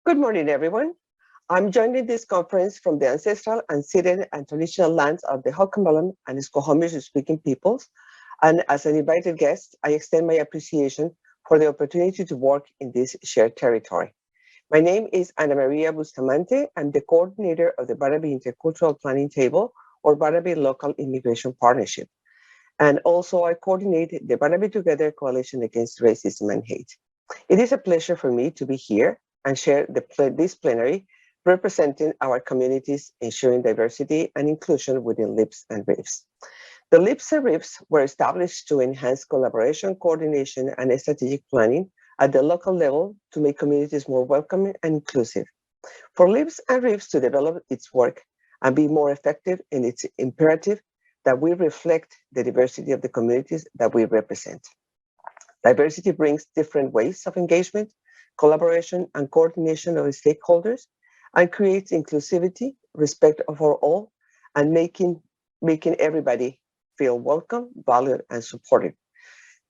Good morning, everyone. I'm joining this conference from the ancestral, unceded, and traditional lands of the Ho'okamallam and Squamish-speaking peoples. And as an invited guest, I extend my appreciation for the opportunity to work in this shared territory. My name is Ana Maria Bustamante. I'm the coordinator of the Barabee Intercultural Planning Table, or Barabee Local Immigration Partnership. And also, I coordinate the Barabee Together Coalition Against Racism and Hate. It is a pleasure for me to be here and share this plenary representing our communities, ensuring diversity and inclusion within LIPs and RIFs. The LIPs and RIFs were established to enhance collaboration, coordination, and strategic planning at the local level to make communities more welcoming and inclusive. For LIPs and RIFs to develop its work and be more effective, in its imperative that we reflect the diversity of the communities that we represent. Diversity brings different ways of engagement, collaboration, and coordination of stakeholders, and creates inclusivity, respect for all, and making everybody feel welcome, valued, and supported.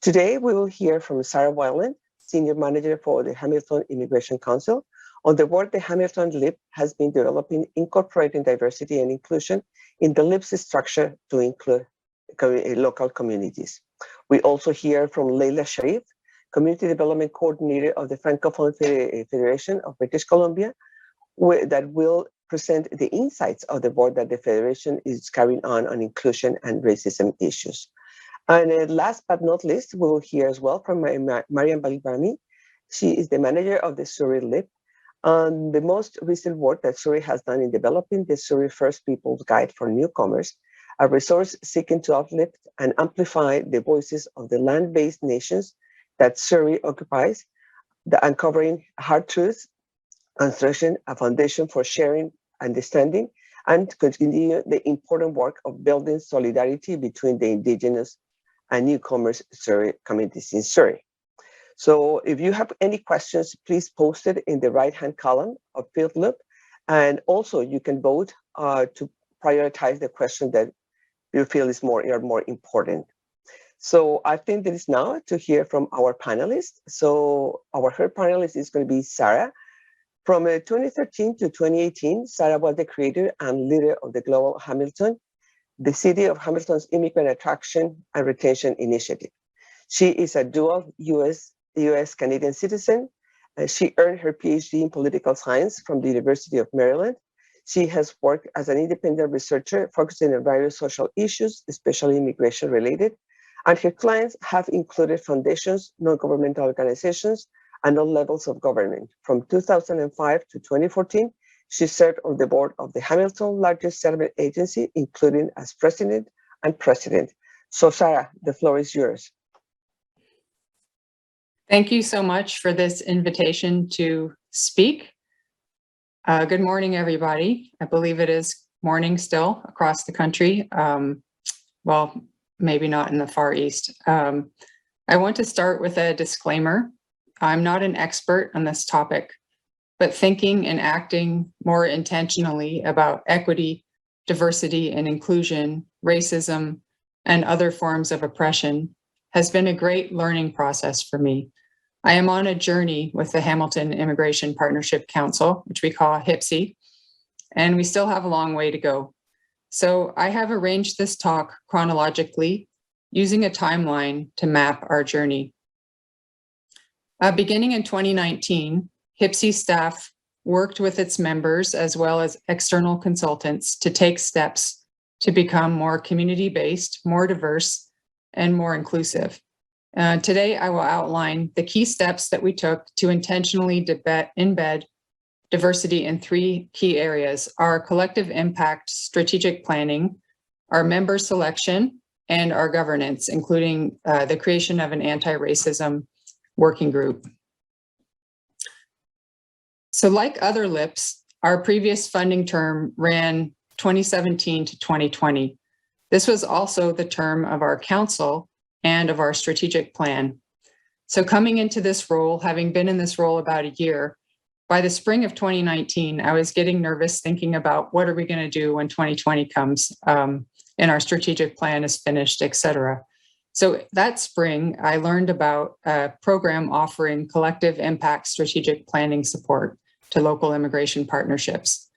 Today, we will hear from Sarah Wayland, Senior Manager for the Hamilton Immigration Council, on the work the Hamilton LIP has been developing, incorporating diversity and inclusion in the LIP's structure to include local communities. We also hear from Leyla Cherif, Community Development Coordinator of the Francophone Federation of British Columbia, that will present the insights of the work that the Federation is carrying on inclusion and racism issues. And last but not least, we will hear as well from Mariam Balibami. She is the manager of the Surrey LIP, and the most recent work that Surrey has done in developing the Surrey First Peoples Guide for Newcomers, a resource seeking to uplift and amplify the voices of the land-based nations that Surrey occupies, the uncovering hard truths and strengthening a foundation for sharing, understanding, and continue the important work of building solidarity between the Indigenous and newcomers Surrey communities in Surrey. So if you have any questions, please post it in the right-hand column of Field Loop. And also you can vote to prioritize the question that you feel is more important. So I think that is now to hear from our panelists. So our third panelist is going to be Sarah. From 2013 to 2018, Sarah was the creator and leader of the Global Hamilton, the City of Hamilton's Immigrant Attraction and Retention Initiative. She is a dual US-Canadian citizen. She earned her PhD in political science from the University of Maryland. She has worked as an independent researcher focusing on various social issues, especially immigration related. And her clients have included foundations, non-governmental organizations, and all levels of government. From 2005 to 2014, she served on the board of the Hamilton largest settlement agency, including as president and president. So Sarah, the floor is yours. Thank you so much for this invitation to speak. Good morning, everybody. I believe it is morning still across the country. Well, maybe not in the Far East. I want to start with a disclaimer. I'm not an expert on this topic, but thinking and acting more intentionally about equity, diversity and inclusion, racism, and other forms of oppression has been a great learning process for me. I am on a journey with the Hamilton Immigration Partnership Council, which we call HIPSI, and we still have a long way to go. So I have arranged this talk chronologically using a timeline to map our journey. Beginning in 2019, HIPSI staff worked with its members as well as external consultants to take steps to become more community-based, more diverse, and more inclusive. Today, I will outline the key steps that we took to intentionally embed diversity in three key areas: our collective impact strategic planning, our member selection, and our governance, including the creation of an anti-racism working group. So like other LIPs, our previous funding term ran 2017 to 2020. This was also the term of our council and of our strategic plan. So coming into this role, having been in this role about a year, by the spring of 2019, I was getting nervous thinking about what are we going to do when 2020 comes and our strategic plan is finished, et cetera. So that spring, I learned about a program offering collective impact strategic planning support to local immigration partnerships.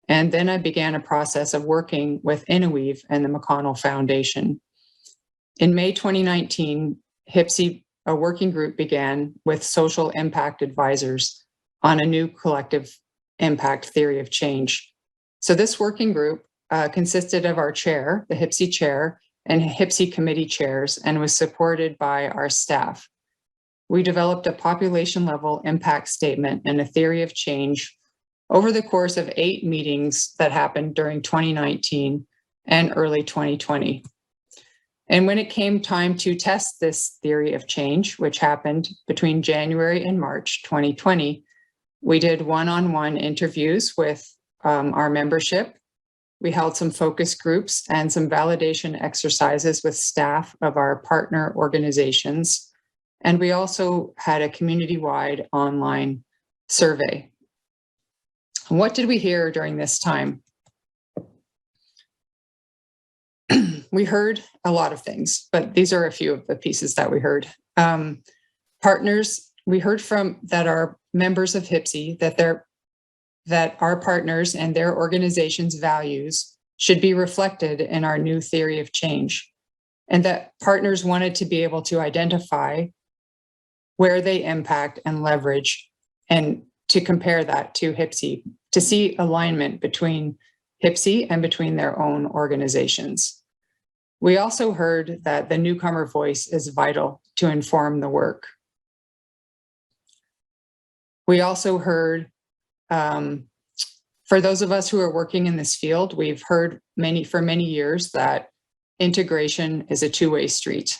And then I began a process of working with Inaweave and the McConnell Foundation. In May 2019, HIPSI, a working group, began with social impact advisors on a new collective impact theory of change. So this working group consisted of our chair, the HIPSI chair, and HIPSI committee chairs, and was supported by our staff. We developed a population-level impact statement and a theory of change over the course of 8 meetings that happened during 2019 and early 2020. And when it came time to test this theory of change, which happened between January and March 2020, we did one-on-one interviews with our membership. We held some focus groups and some validation exercises with staff of our partner organizations. And we also had a community-wide online survey. What did we hear during this time? We heard a lot of things, but these are a few of the pieces that we heard. Partners, we heard from that are members of HIPSI that our partners and their organization's values should be reflected in our new theory of change, and that partners wanted to be able to identify where they impact and leverage, and to compare that to HIPSI, to see alignment between HIPSI and between their own organizations. We also heard that the newcomer voice is vital to inform the work. We also heard, for those of us who are working in this field, we've heard for many years that integration is a two-way street.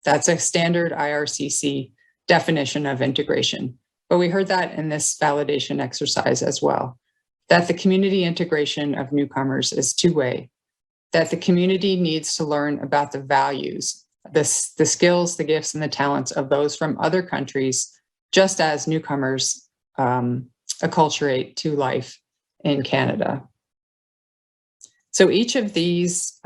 That's a standard IRCC definition of integration. But we heard that in this validation exercise as well, that the community integration of newcomers is two-way, that the community needs to learn about the values, the skills, the gifts, and the talents of those from other countries, just as newcomers acculturate to life in Canada. So each of these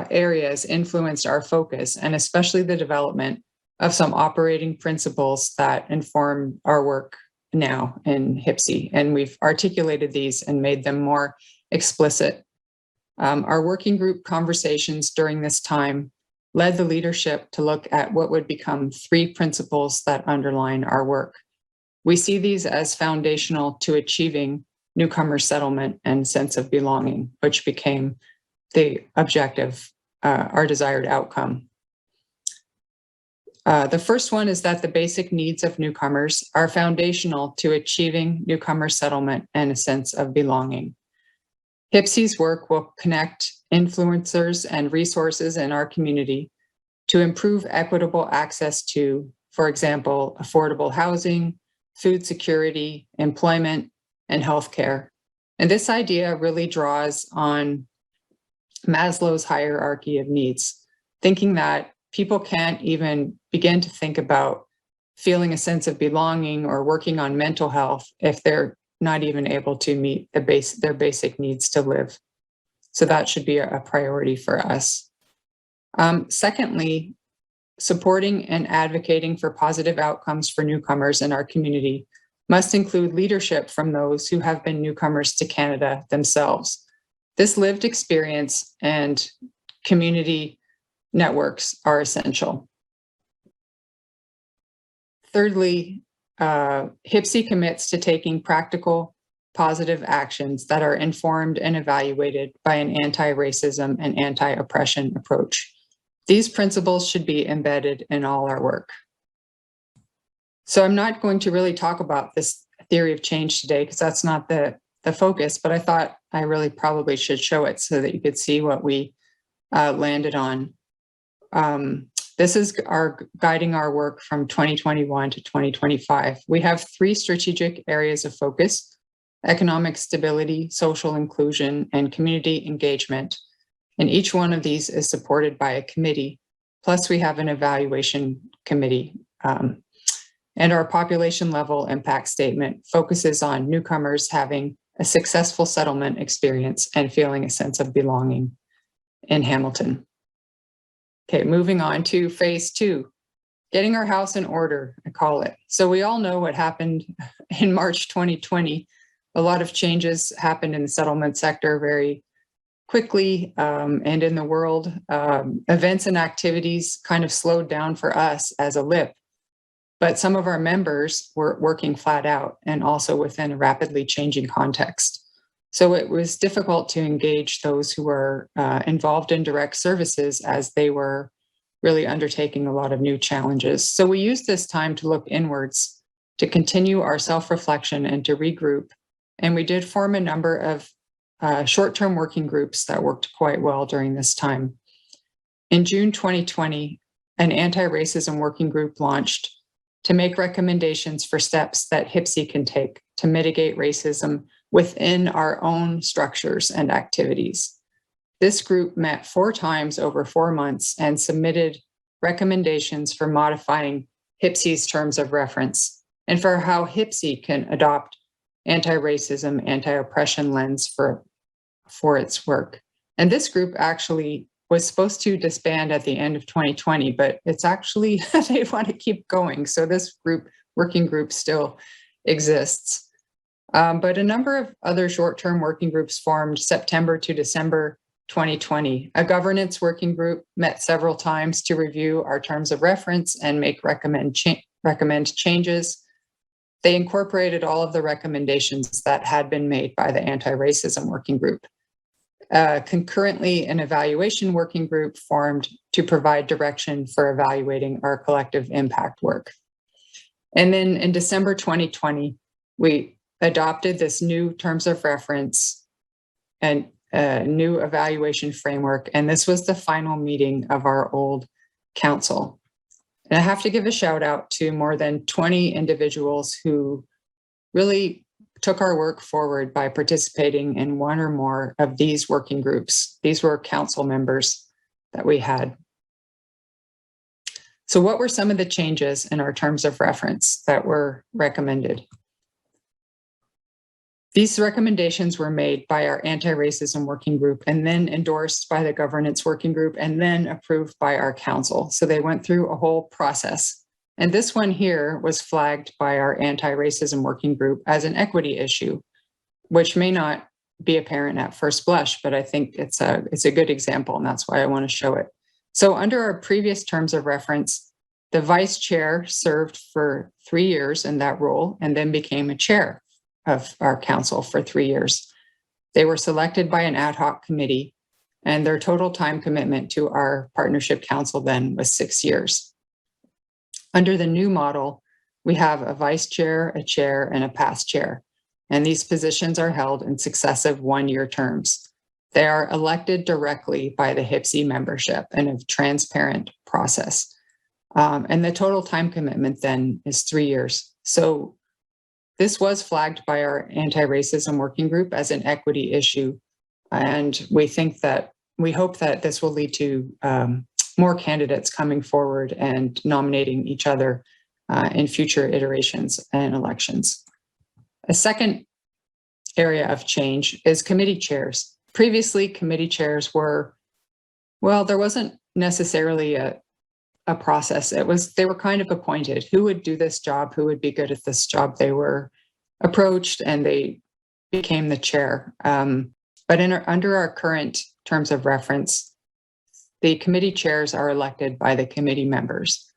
areas influenced our focus, and especially the development of some operating principles that inform our work now in HIPSI. And we've articulated these and made them more explicit. Our working group conversations during this time led the leadership to look at what would become 3 principles that underline our work. We see these as foundational to achieving newcomer settlement and sense of belonging, which became the objective, our desired outcome. The first one is that the basic needs of newcomers are foundational to achieving newcomer settlement and a sense of belonging. HIPSI's work will connect influencers and resources in our community to improve equitable access to, for example, affordable housing, food security, employment, and healthcare. And this idea really draws on Maslow's hierarchy of needs, thinking that people can't even begin to think about feeling a sense of belonging or working on mental health if they're not even able to meet their basic needs to live. So that should be a priority for us. Secondly, supporting and advocating for positive outcomes for newcomers in our community must include leadership from those who have been newcomers to Canada themselves. This lived experience and community networks are essential. Thirdly, HIPSI commits to taking practical, positive actions that are informed and evaluated by an anti-racism and anti-oppression approach. These principles should be embedded in all our work. So I'm not going to really talk about this theory of change today because that's not the focus, but I thought I really probably should show it so that you could see what we landed on. This is guiding our work from 2021 to 2025. We have 3 strategic areas of focus: economic stability, social inclusion, and community engagement. And each one of these is supported by a committee. Plus we have an evaluation committee. And our population level impact statement focuses on newcomers having a successful settlement experience and feeling a sense of belonging in Hamilton. Okay, moving on to phase 2, getting our house in order, I call it. So we all know what happened in March 2020. A lot of changes happened in the settlement sector very quickly, and in the world. Events and activities kind of slowed down for us as a LIP, but some of our members were working flat out and also within a rapidly changing context. So it was difficult to engage those who were involved in direct services as they were really undertaking a lot of new challenges. So we used this time to look inwards, to continue our self-reflection and to regroup. And we did form a number of short-term working groups that worked quite well during this time. In June 2020, an anti-racism working group launched to make recommendations for steps that HIPSI can take to mitigate racism within our own structures and activities. This group met 4 times over 4 months and submitted recommendations for modifying HIPSI's terms of reference and for how HIPSI can adopt anti-racism, anti-oppression lens for its work. And this group actually was supposed to disband at the end of 2020, but it's actually, they want to keep going. So this working group still exists. But a number of other short-term working groups formed September to December 2020. A governance working group met several times to review our terms of reference and recommend changes. They incorporated all of the recommendations that had been made by the anti-racism working group. Concurrently, an evaluation working group formed to provide direction for evaluating our collective impact work. And then in December 2020, we adopted this new terms of reference and a new evaluation framework. And this was the final meeting of our old council. And I have to give a shout out to more than 20 individuals who really took our work forward by participating in one or more of these working groups. These were council members that we had. So what were some of the changes in our terms of reference that were recommended? These recommendations were made by our anti-racism working group and then endorsed by the governance working group and then approved by our council. So they went through a whole process. And this one here was flagged by our anti-racism working group as an equity issue, which may not be apparent at first blush, but I think it's a good example, and that's why I want to show it. So under our previous terms of reference, the vice chair served for 3 years in that role and then became a chair of our council for 3 years. They were selected by an ad hoc committee, and their total time commitment to our partnership council then was 6 years. Under the new model, we have a vice chair, a chair, and a past chair, and these positions are held in successive 1-year terms. They are elected directly by the HIPSI membership in a transparent process. And the total time commitment then is 3 years. So this was flagged by our anti-racism working group as an equity issue. And we hope that this will lead to more candidates coming forward and nominating each other in future iterations and elections. A second area of change is committee chairs. Previously, committee chairs were, well, there wasn't necessarily a process. They were kind of appointed. Who would do this job? Who would be good at this job? They were approached and they became the chair. But under our current terms of reference, the committee chairs are elected by the committee members.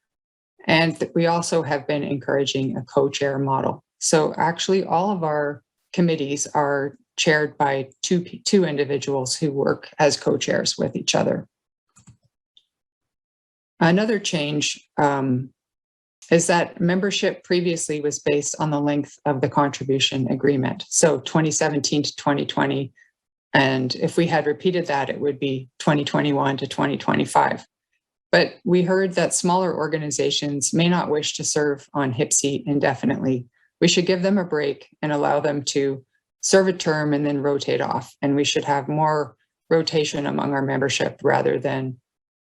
And we also have been encouraging a co-chair model. So actually all of our committees are chaired by two individuals who work as co-chairs with each other. Another change is that membership previously was based on the length of the contribution agreement. So 2017 to 2020. And if we had repeated that, it would be 2021 to 2025. But we heard that smaller organizations may not wish to serve on HIPSI indefinitely. We should give them a break and allow them to serve a term and then rotate off. And we should have more rotation among our membership rather than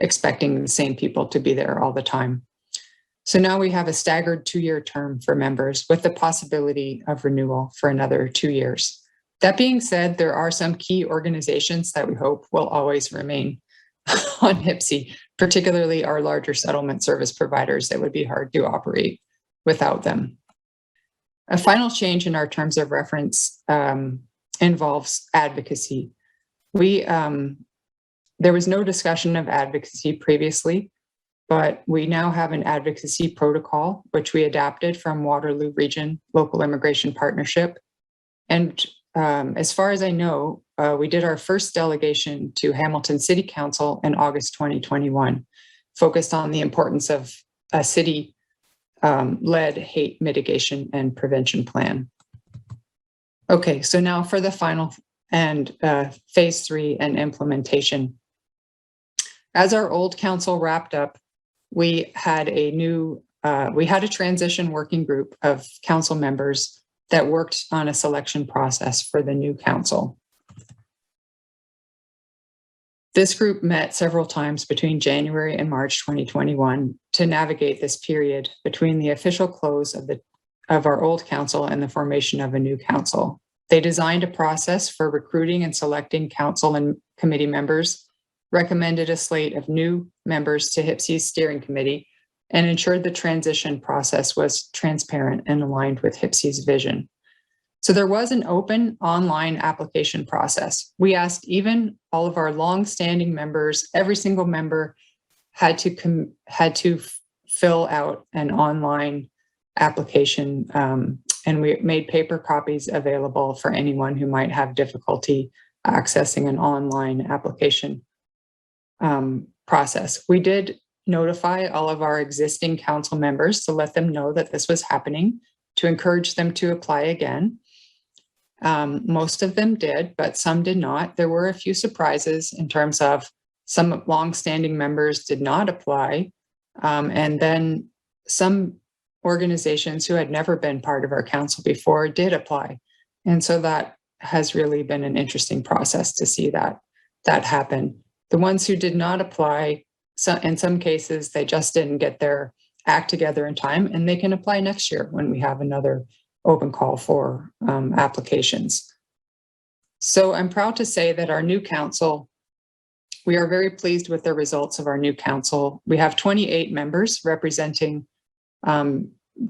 expecting the same people to be there all the time. So now we have a staggered 2-year term for members with the possibility of renewal for another 2 years. That being said, there are some key organizations that we hope will always remain. on HPSI, particularly our larger settlement service providers. That would be hard to operate without them. A final change in our terms of reference involves advocacy. There was no discussion of advocacy previously, but we now have an advocacy protocol, which we adapted from Waterloo Region Local Immigration Partnership. And as far as I know, we did our first delegation to Hamilton City Council in August 2021, focused on the importance of a city-led hate mitigation and prevention plan. Okay, so now for the final and phase 3 and implementation. As our old council wrapped up, we had a transition working group of council members that worked on a selection process for the new council. This group met several times between January and March 2021 to navigate this period between the official close of our old council and the formation of a new council. They designed a process for recruiting and selecting council and committee members, recommended a slate of new members to HPSI's steering committee, and ensured the transition process was transparent and aligned with HPSI's vision. So there was an open online application process. We asked even all of our long-standing members, every single member had to fill out an online application, and we made paper copies available for anyone who might have difficulty accessing an online application process. We did notify all of our existing council members to let them know that this was happening, to encourage them to apply again. Most of them did, but some did not. There were a few surprises in terms of some longstanding members did not apply, and then some organizations who had never been part of our council before did apply. And so that has really been an interesting process to see that happen. The ones who did not apply, so in some cases, they just didn't get their act together in time, and they can apply next year when we have another open call for applications. So I'm proud to say that our new council, we are very pleased with the results of our new council. We have 28 members representing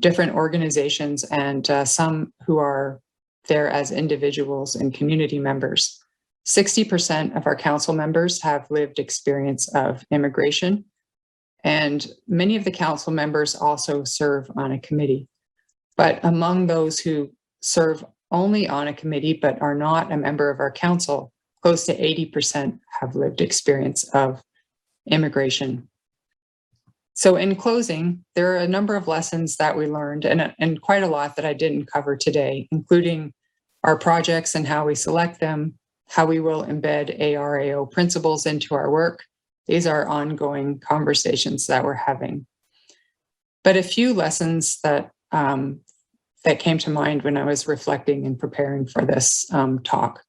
different organizations and some who are there as individuals and community members. 60% of our council members have lived experience of immigration, and many of the council members also serve on a committee. But among those who serve only on a committee but are not a member of our council, close to 80% have lived experience of immigration. So in closing, there are a number of lessons that we learned and quite a lot that I didn't cover today, including our projects and how we select them, how we will embed ARAO principles into our work. These are ongoing conversations that we're having. But a few lessons that came to mind when I was reflecting and preparing for this talk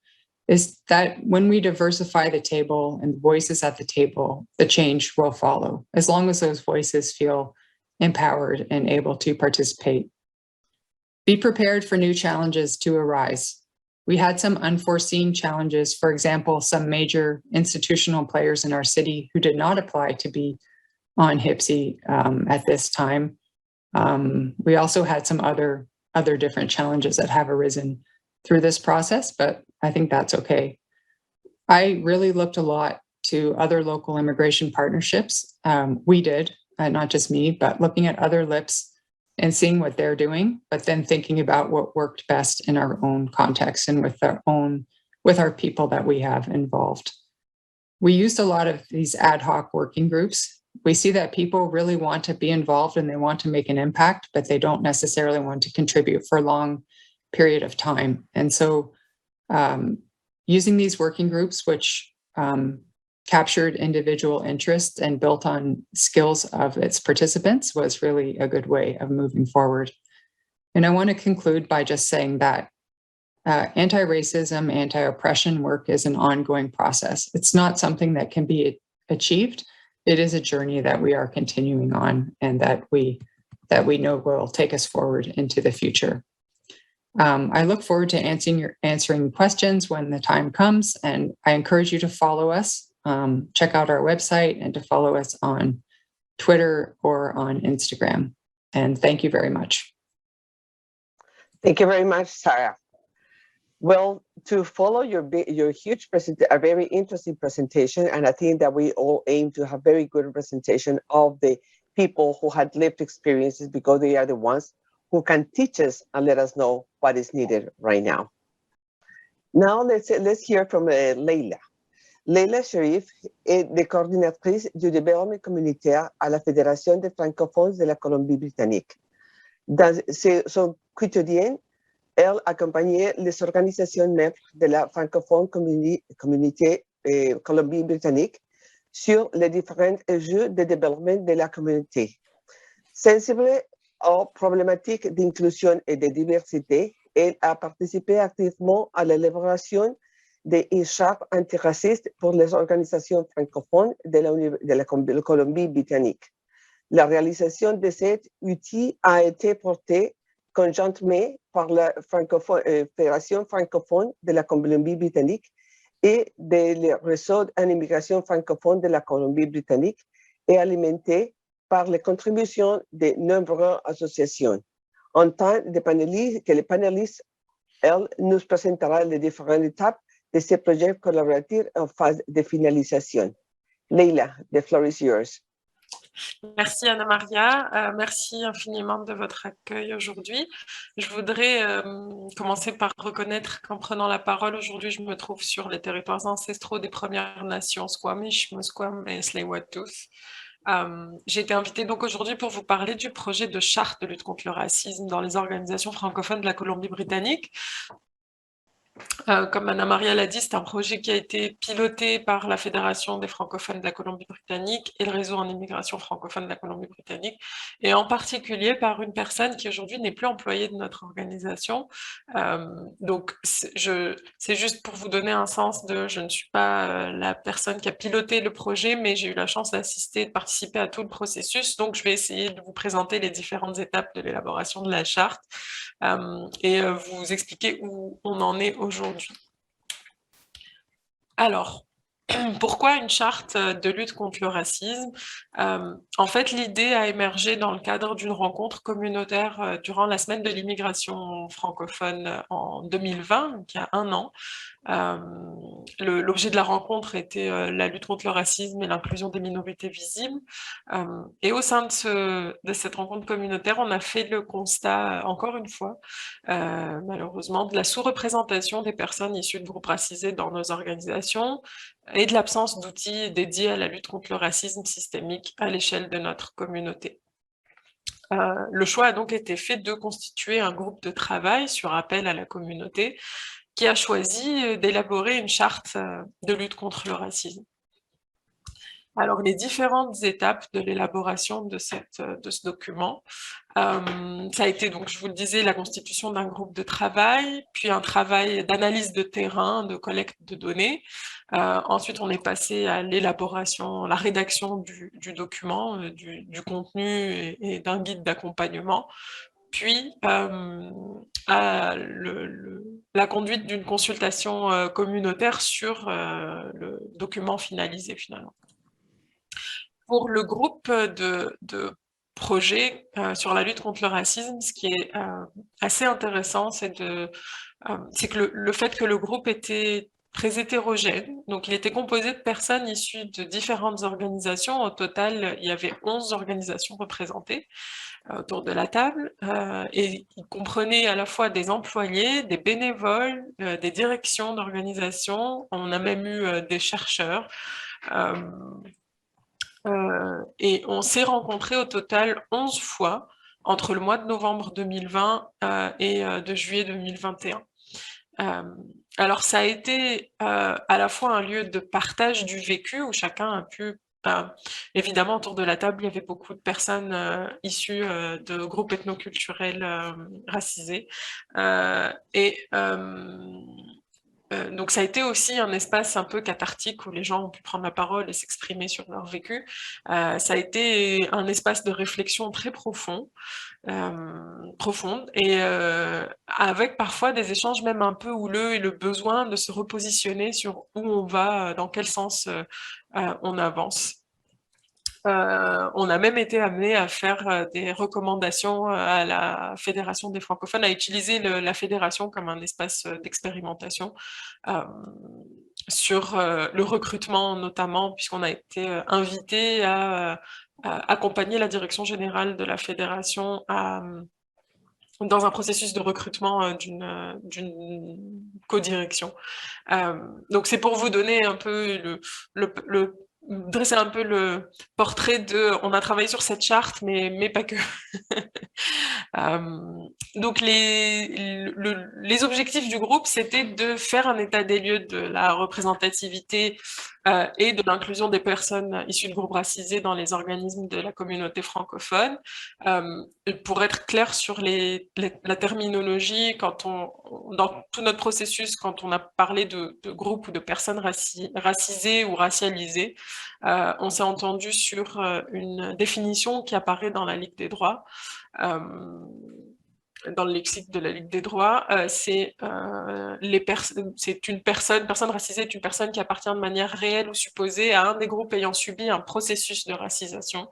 is that when we diversify the table and voices at the table, the change will follow, as long as those voices feel empowered and able to participate. Be prepared for new challenges to arise. We had some unforeseen challenges, for example, some major institutional players in our city who did not apply to be on HPSI at this time. We also had some other different challenges that have arisen through this process, but I think that's okay. I really looked a lot to other local immigration partnerships. We did, not just me, but looking at other LIPs and seeing what they're doing, but then thinking about what worked best in our own context and with our people that we have involved. We used a lot of these ad hoc working groups. We see that people really want to be involved and they want to make an impact, but they don't necessarily want to contribute for a long period of time. And so using these working groups, which captured individual interest and built on skills of its participants, was really a good way of moving forward. And I want to conclude by just saying that anti-racism, anti-oppression work is an ongoing process. It's not something that can be achieved. It is a journey that we are continuing on and that we know will take us forward into the future. I look forward to answering questions when the time comes, and I encourage you to follow us check out our website and to follow us on Twitter or on Instagram. And thank you very much. Thank you very much, Sarah. Well, to follow your huge a very interesting presentation, and I think that we all aim to have very good representation of the people who had lived experiences, because they are the ones who can teach us and let us know what is needed right now. Now let's hear from Leyla. Leyla Cherif est des coordinatrices du développement communautaire à la Fédération des francophones de la Colombie-Britannique. Dans son quotidien, elle accompagnait les organisations membres de la francophone communauté Colombie-Britannique sur les différents enjeux de développement de la communauté. Sensible aux problématiques d'inclusion et de diversité, elle a participé activement à l'élaboration d'une charte antiraciste pour les organisations francophones de la Colombie-Britannique. La réalisation de cet outil a été portée conjointement par la Fédération francophone de la Colombie-Britannique et le réseau en immigration francophone de la Colombie-Britannique, et alimentée par les contributions de nombreuses associations. En tant que les panélistes, elle nous présentera les différentes étapes de ce projet collaboratif en phase de finalisation. Leyla, the floor is yours. Merci Anna-Maria, merci infiniment de votre accueil aujourd'hui. Je voudrais commencer par reconnaître qu'en prenant la parole aujourd'hui, je me trouve sur les territoires ancestraux des Premières Nations Squamish, Musquam et Tsleil-Waututh. J'ai été invitée donc aujourd'hui pour vous parler du projet de charte de lutte contre le racisme dans les organisations francophones de la Colombie-Britannique. Comme Anna-Maria l'a dit, c'est un projet qui a été piloté par la Fédération des francophones de la Colombie-Britannique et le réseau en immigration francophone de la Colombie-Britannique, et en particulier par une personne qui aujourd'hui n'est plus employée de notre organisation. Donc c'est juste pour vous donner un sens de, je ne suis pas la personne qui a piloté le projet, mais j'ai eu la chance d'assister, de participer à tout le processus, donc je vais essayer de vous présenter les différentes étapes de l'élaboration de la charte et vous expliquer où on en est aujourd'hui. Alors, pourquoi une charte de lutte contre le racisme? En fait, l'idée a émergé dans le cadre d'une rencontre communautaire durant la semaine de l'immigration francophone en 2020, donc il y a un an. L'objet de la rencontre était la lutte contre le racisme et l'inclusion des minorités visibles. Et au sein de cette rencontre communautaire, on a fait le constat, encore une fois, malheureusement, de la sous-représentation des personnes issues de groupes racisés dans nos organisations et de l'absence d'outils dédiés à la lutte contre le racisme systémique à l'échelle de notre communauté. Le choix a donc été fait de constituer un groupe de travail sur appel à la communauté qui a choisi d'élaborer une charte de lutte contre le racisme. Alors, les différentes étapes de l'élaboration de ce document, ça a été, donc, je vous le disais, la constitution d'un groupe de travail, puis un travail d'analyse de terrain, de collecte de données. Ensuite, on est passé à l'élaboration, la rédaction du document, du contenu et d'un guide d'accompagnement, puis à la conduite d'une consultation communautaire sur le document finalisé finalement. Pour le groupe de projets sur la lutte contre le racisme, ce qui est assez intéressant, c'est que le fait que le groupe était très hétérogène, donc il était composé de personnes issues de différentes organisations. Au total, il y avait 11 organisations représentées autour de la table, et il comprenait à la fois des employés, des bénévoles, des directions d'organisations, on a même eu des chercheurs, et on s'est rencontrés au total 11 fois entre le mois de novembre 2020 et de juillet 2021. Alors ça a été à la fois un lieu de partage du vécu où chacun a pu, évidemment autour de la table il y avait beaucoup de personnes issues de groupes ethnoculturels racisés, et donc ça a été aussi un espace un peu cathartique où les gens ont pu prendre la parole et s'exprimer sur leur vécu. Ça a été un espace de réflexion très profond, profonde, et avec parfois des échanges même un peu houleux et le besoin de se repositionner sur où on va, dans quel sens on avance. On a même été amené à faire des recommandations à la Fédération des francophones, à utiliser la fédération comme un espace d'expérimentation sur le recrutement notamment, puisqu'on a été invité à accompagner la direction générale de la fédération dans un processus de recrutement d'une codirection. Donc c'est pour vous donner un peu dresser un peu le portrait de, on a travaillé sur cette charte, mais pas que. Donc les objectifs du groupe, c'était de faire un état des lieux de la représentativité et de l'inclusion des personnes issues de groupes racisés dans les organismes de la communauté francophone. Pour être clair sur la terminologie, dans tout notre processus, quand on a parlé de groupes ou de personnes racisées ou racialisées, on s'est entendu sur une définition qui apparaît dans la Ligue des droits, dans le lexique de la Ligue des droits, c'est une personne racisée est une personne qui appartient de manière réelle ou supposée à un des groupes ayant subi un processus de racisation.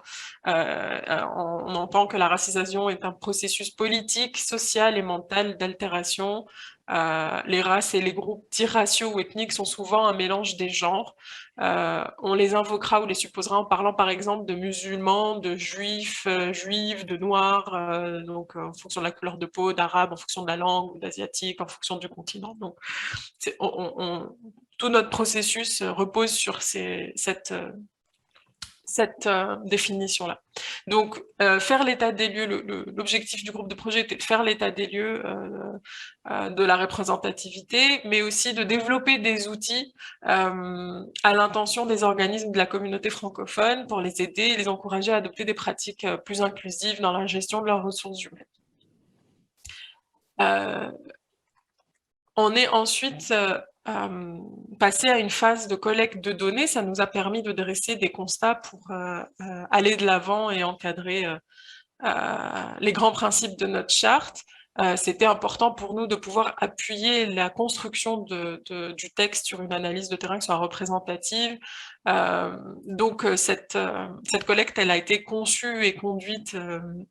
On entend que la racisation est un processus politique, social et mental d'altération. Les races et les groupes dits raciaux ou ethniques sont souvent un mélange des genres. On les invoquera ou les supposera en parlant par exemple de musulmans, de juifs, juives, de noirs, donc en fonction de la couleur de peau, d'arabes, en fonction de la langue, ou d'asiatique, en fonction du continent. Donc tout notre processus repose sur cette définition-là. Donc, faire l'état des lieux, l'objectif du groupe de projet était de faire l'état des lieux de la représentativité, mais aussi de développer des outils à l'intention des organismes de la communauté francophone pour les aider et les encourager à adopter des pratiques plus inclusives dans la gestion de leurs ressources humaines. On est ensuite passé à une phase de collecte de données. Ça nous a permis de dresser des constats pour aller de l'avant et encadrer les grands principes de notre charte. C'était important pour nous de pouvoir appuyer la construction du texte sur une analyse de terrain qui soit représentative. Donc cette collecte, elle a été conçue et conduite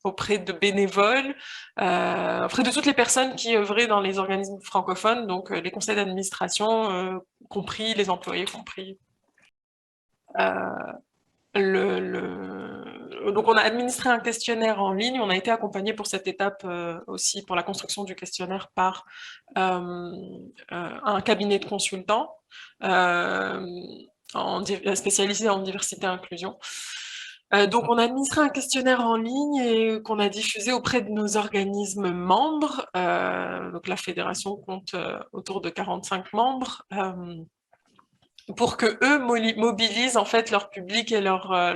auprès de bénévoles, auprès de toutes les personnes qui œuvraient dans les organismes francophones, donc les conseils d'administration compris, les employés compris. Donc on a administré un questionnaire en ligne, on a été accompagné pour cette étape aussi pour la construction du questionnaire par un cabinet de consultants spécialisé en diversité et inclusion. Donc on a administré un questionnaire en ligne et qu'on a diffusé auprès de nos organismes membres. Donc la fédération compte autour de 45 membres. Pour que eux mobilisent en fait leur public et pas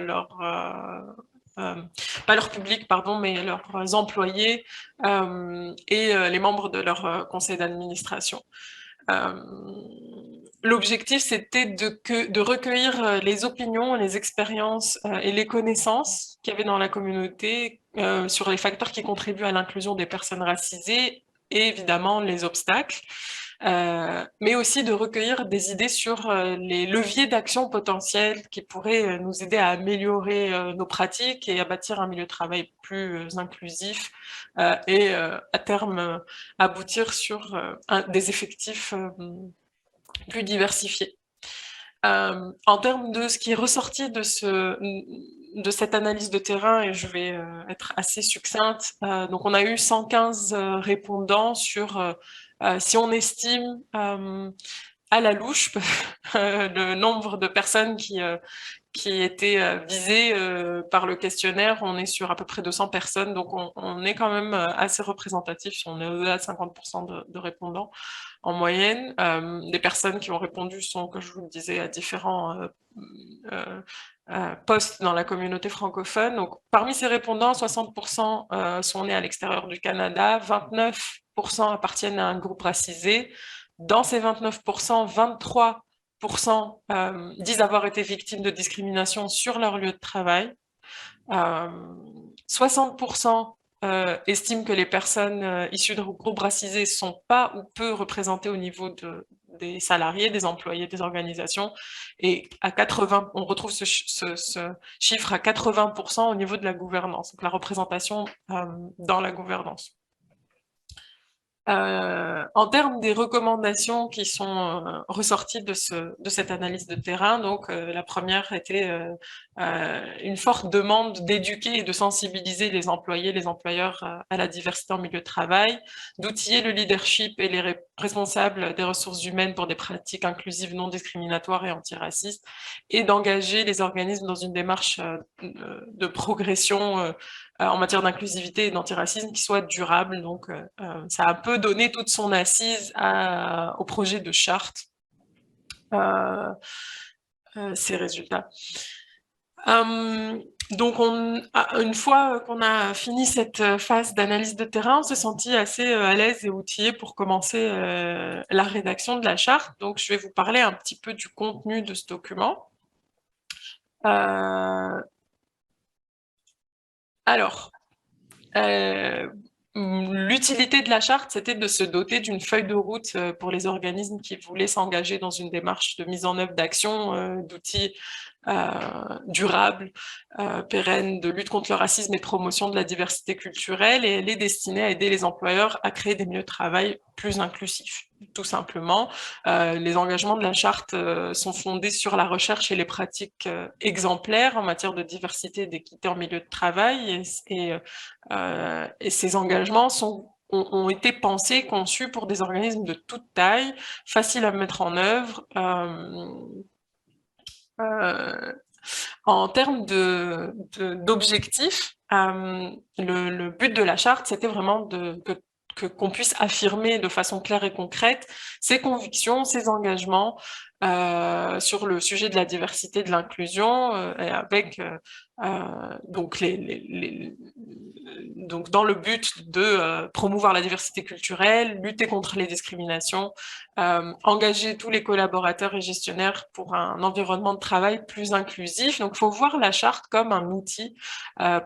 leur public, pardon, mais leurs employés et les membres de leur conseil d'administration. L'objectif, c'était de recueillir les opinions, les expériences et les connaissances qu'il y avait dans la communauté sur les facteurs qui contribuent à l'inclusion des personnes racisées et évidemment les obstacles. Mais aussi de recueillir des idées sur les leviers d'action potentiels qui pourraient nous aider à améliorer nos pratiques et à bâtir un milieu de travail plus inclusif et à terme aboutir sur des effectifs plus diversifiés. En termes de ce qui est ressorti de cette analyse de terrain, et je vais être assez succincte, donc on a eu 115 répondants sur si on estime à la louche le nombre de personnes qui étaient visées par le questionnaire, on est sur à peu près 200 personnes, donc on est quand même assez représentatif si on est au-delà de 50% de répondants en moyenne. Les personnes qui ont répondu sont, comme je vous le disais, à différents postes dans la communauté francophone. Donc, parmi ces répondants, 60% sont nés à l'extérieur du Canada, 29% appartiennent à un groupe racisé, Dans ces 29%, 23% disent avoir été victimes de discrimination sur leur lieu de travail. 60% estiment que les personnes issues de groupes racisés ne sont pas ou peu représentées au niveau des salariés, des employés, des organisations. Et à 80, on retrouve ce chiffre à 80% au niveau de la gouvernance, donc la représentation dans la gouvernance. En termes des recommandations qui sont ressorties de cette analyse de terrain, donc la première était une forte demande d'éduquer et de sensibiliser les employés, les employeurs à la diversité en milieu de travail, d'outiller le leadership et les responsables des ressources humaines pour des pratiques inclusives non discriminatoires et antiracistes, et d'engager les organismes dans une démarche de progression en matière d'inclusivité et d'antiracisme qui soit durable. Donc, ça a un peu donné toute son assise au projet de charte, ces résultats. Donc, une fois qu'on a fini cette phase d'analyse de terrain, on s'est senti assez à l'aise et outillé pour commencer la rédaction de la charte. Donc, je vais vous parler un petit peu du contenu de ce document. Alors, l'utilité de la charte, c'était de se doter d'une feuille de route pour les organismes qui voulaient s'engager dans une démarche de mise en œuvre d'actions, d'outils durables, pérennes, de lutte contre le racisme et de promotion de la diversité culturelle, et elle est destinée à aider les employeurs à créer des milieux de travail plus inclusifs. Tout simplement, les engagements de la charte sont fondés sur la recherche et les pratiques exemplaires en matière de diversité et d'équité en milieu de travail, et ces engagements ont été pensés, conçus pour des organismes de toute taille, faciles à mettre en œuvre. En termes d'objectifs, le but de la charte, c'était vraiment qu'on puisse affirmer de façon claire et concrète ses convictions, ses engagements sur le sujet de la diversité, de l'inclusion, et avec donc donc dans le but de promouvoir la diversité culturelle, lutter contre les discriminations, engager tous les collaborateurs et gestionnaires pour un environnement de travail plus inclusif. Donc, il faut voir la charte comme un outil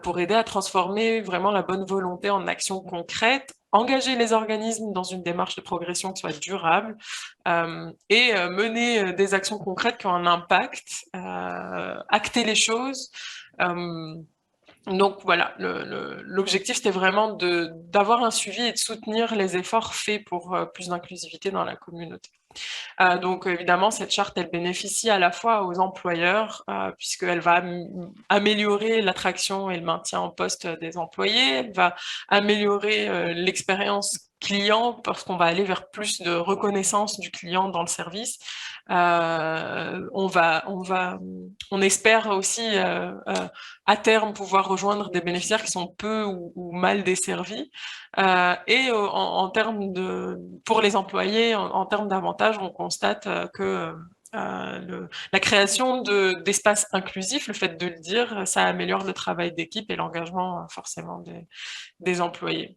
pour aider à transformer vraiment la bonne volonté en action concrète, engager les organismes dans une démarche de progression qui soit durable, et mener des actions concrètes qui ont un impact, acter les choses. Donc voilà, l'objectif c'était vraiment d'avoir un suivi et de soutenir les efforts faits pour plus d'inclusivité dans la communauté. Donc évidemment, cette charte, elle bénéficie à la fois aux employeurs, puisqu'elle va améliorer l'attraction et le maintien en poste des employés, elle va améliorer l'expérience client, parce qu'on va aller vers plus de reconnaissance du client dans le service. On espère aussi à terme pouvoir rejoindre des bénéficiaires qui sont peu ou mal desservis. Et en termes pour les employés, en termes d'avantages, on constate que la création d'espaces inclusifs, le fait de le dire, ça améliore le travail d'équipe et l'engagement forcément des employés.